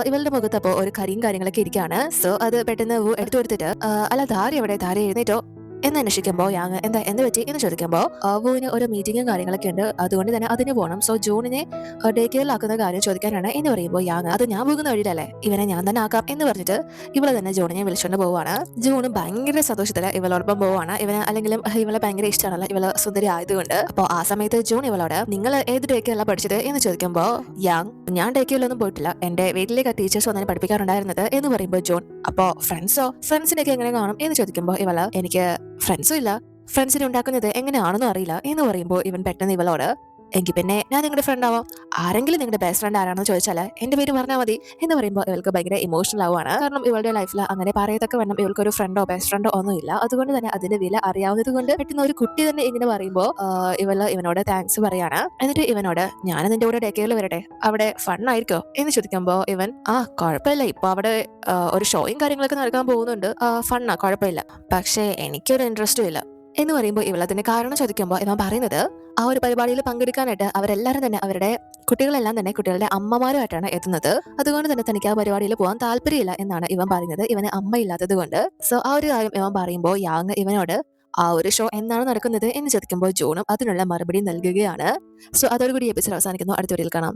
ഇവളുടെ മുഖത്ത് അപ്പോൾ ഒരു കരിയും കാര്യങ്ങളൊക്കെ ഇരിക്കുകയാണ്. സോ അത് പെട്ടെന്ന് എടുത്തു കൊടുത്തിട്ട് അല്ല ധാര എവിടെ, ധാര എഴുന്നേറ്റോ എന്ന് അന്വേഷിക്കുമ്പോൾ യാങ് എന്ത് പറ്റി എന്ന് ചോദിക്കുമ്പോൾ വുവിന് ഒരു മീറ്റിങ്ങും കാര്യങ്ങളൊക്കെ ഉണ്ട്, അതുകൊണ്ട് തന്നെ അതിന് പോകണം. സോ ജൂണിനെ ഡേ കെയറിലാക്കുന്ന കാര്യം ചോദിക്കാനാണ് എന്ന് പറയുമ്പോൾ യാങ് അത് ഞാൻ പോകുന്ന വഴിയിലല്ലേ, ഇവനെ ഞാൻ തന്നെ ആക്കാം എന്ന് പറഞ്ഞിട്ട് ഇവളെ തന്നെ ജൂണിനെ വിളിച്ചുകൊണ്ട് പോവാണ്. ജൂണ് ഭയങ്കര സന്തോഷത്തില് ഇവളോടൊപ്പം പോവാണ്. ഇവന് അല്ലെങ്കിലും ഇവളെ ഭയങ്കര ഇഷ്ടമാണല്ലോ, ഇവള് സുന്ദരി ആയതുകൊണ്ട്. അപ്പോൾ ആ സമയത്ത് ജൂൺ ഇവളോട് നിങ്ങൾ ഏത് ഡേ കെയറിലാണ് പഠിച്ചത് എന്ന് ചോദിക്കുമ്പോൾ യാങ് ഞാൻ ഡേ കെയറിലൊന്നും പോയിട്ടില്ല, എന്റെ വീട്ടിലേക്ക് ടീച്ചേഴ്സ് വന്നതിന് പഠിപ്പിക്കാറുണ്ടായിരുന്നത് എന്ന് പറയുമ്പോൾ ജൂൺ അപ്പോൾ ഫ്രണ്ട്സിനൊക്കെ എങ്ങനെ കാണും എന്ന് ചോദിക്കുമ്പോൾ ഇവള് എനിക്ക് ഫ്രണ്ട്സും ഇല്ല, ഫ്രണ്ട്സിനെ ഉണ്ടാക്കുന്നത് എങ്ങനെയാണെന്നും അറിയില്ല എന്ന് പറയുമ്പോൾ ഇവൻ പെട്ടെന്ന് ഇവളോട് എങ്കിൽ പിന്നെ ഞാൻ നിങ്ങളുടെ ഫ്രണ്ട് ആവാം, ആരെങ്കിലും നിങ്ങളുടെ ബെസ്റ്റ് ഫ്രണ്ട് ആരാണെന്ന് ചോദിച്ചാൽ എന്റെ പേര് പറഞ്ഞാൽ മതി എന്ന് പറയുമ്പോൾ ഇവൾക്ക് ഭയങ്കര ഇമോഷണൽ ആവുകയാണ്. കാരണം ഇവളുടെ ലൈഫിൽ അങ്ങനെ പറയത്തക്ക വണ്ണം ഇവൾക്ക് ഒരു ഫ്രണ്ടോ ബെസ്റ്റ് ഫ്രണ്ടോ ഒന്നും ഇല്ല. അതുകൊണ്ട് തന്നെ അതിന്റെ വില അറിയാവുന്നത് കൊണ്ട് പെട്ടെന്ന് ഒരു കുട്ടി തന്നെ ഇങ്ങനെ പറയുമ്പോൾ ഇവനോട് താങ്ക്സ് പറയാണ്. എന്നിട്ട് ഇവനോട് ഞാൻ നിന്റെ കൂടെ ഡേ കെയറിൽ വരട്ടെ, അവിടെ ഫൺ ആയിരിക്കോ എന്ന് ചോദിക്കുമ്പോൾ ഇവൻ കുഴപ്പമില്ല, ഇപ്പൊ അവിടെ ഒരു ഷോയും കാര്യങ്ങളൊക്കെ നടക്കാൻ പോകുന്നുണ്ട്, ഫണ്ണാ കുഴപ്പമില്ല, പക്ഷേ എനിക്കൊരു ഇൻട്രസ്റ്റും ഇല്ല എന്ന് പറയുമ്പോൾ ഇവളതിന്റെ കാരണം ചോദിക്കുമ്പോൾ ഇവൻ പറയുന്നത് ആ ഒരു പരിപാടിയിൽ പങ്കെടുക്കാനായിട്ട് അവരെല്ലാരും തന്നെ അവരുടെ കുട്ടികളെല്ലാം തന്നെ കുട്ടികളുടെ അമ്മമാരുമായിട്ടാണ് എത്തുന്നത്. അതുകൊണ്ട് തന്നെ തനിക്ക് ആ പരിപാടിയിൽ പോകാൻ താല്പര്യമില്ല എന്നാണ് ഇവൻ പറയുന്നത്, ഇവന് അമ്മയില്ലാത്തത് കൊണ്ട്. സോ ആ ഒരു കാര്യം ഇവൻ പറയുമ്പോൾ യാങ് ഇവനോട് ആ ഒരു ഷോ എന്നാണ് നടക്കുന്നത് എന്ന് ചോദിക്കുമ്പോൾ ജോണും അതിനുള്ള മറുപടി നൽകുകയാണ്. സോ അതോടുകൂടി എപ്പിസോഡ് അവസാനിക്കുന്നു. അടുത്ത വീഡിയോയിൽ കാണാം.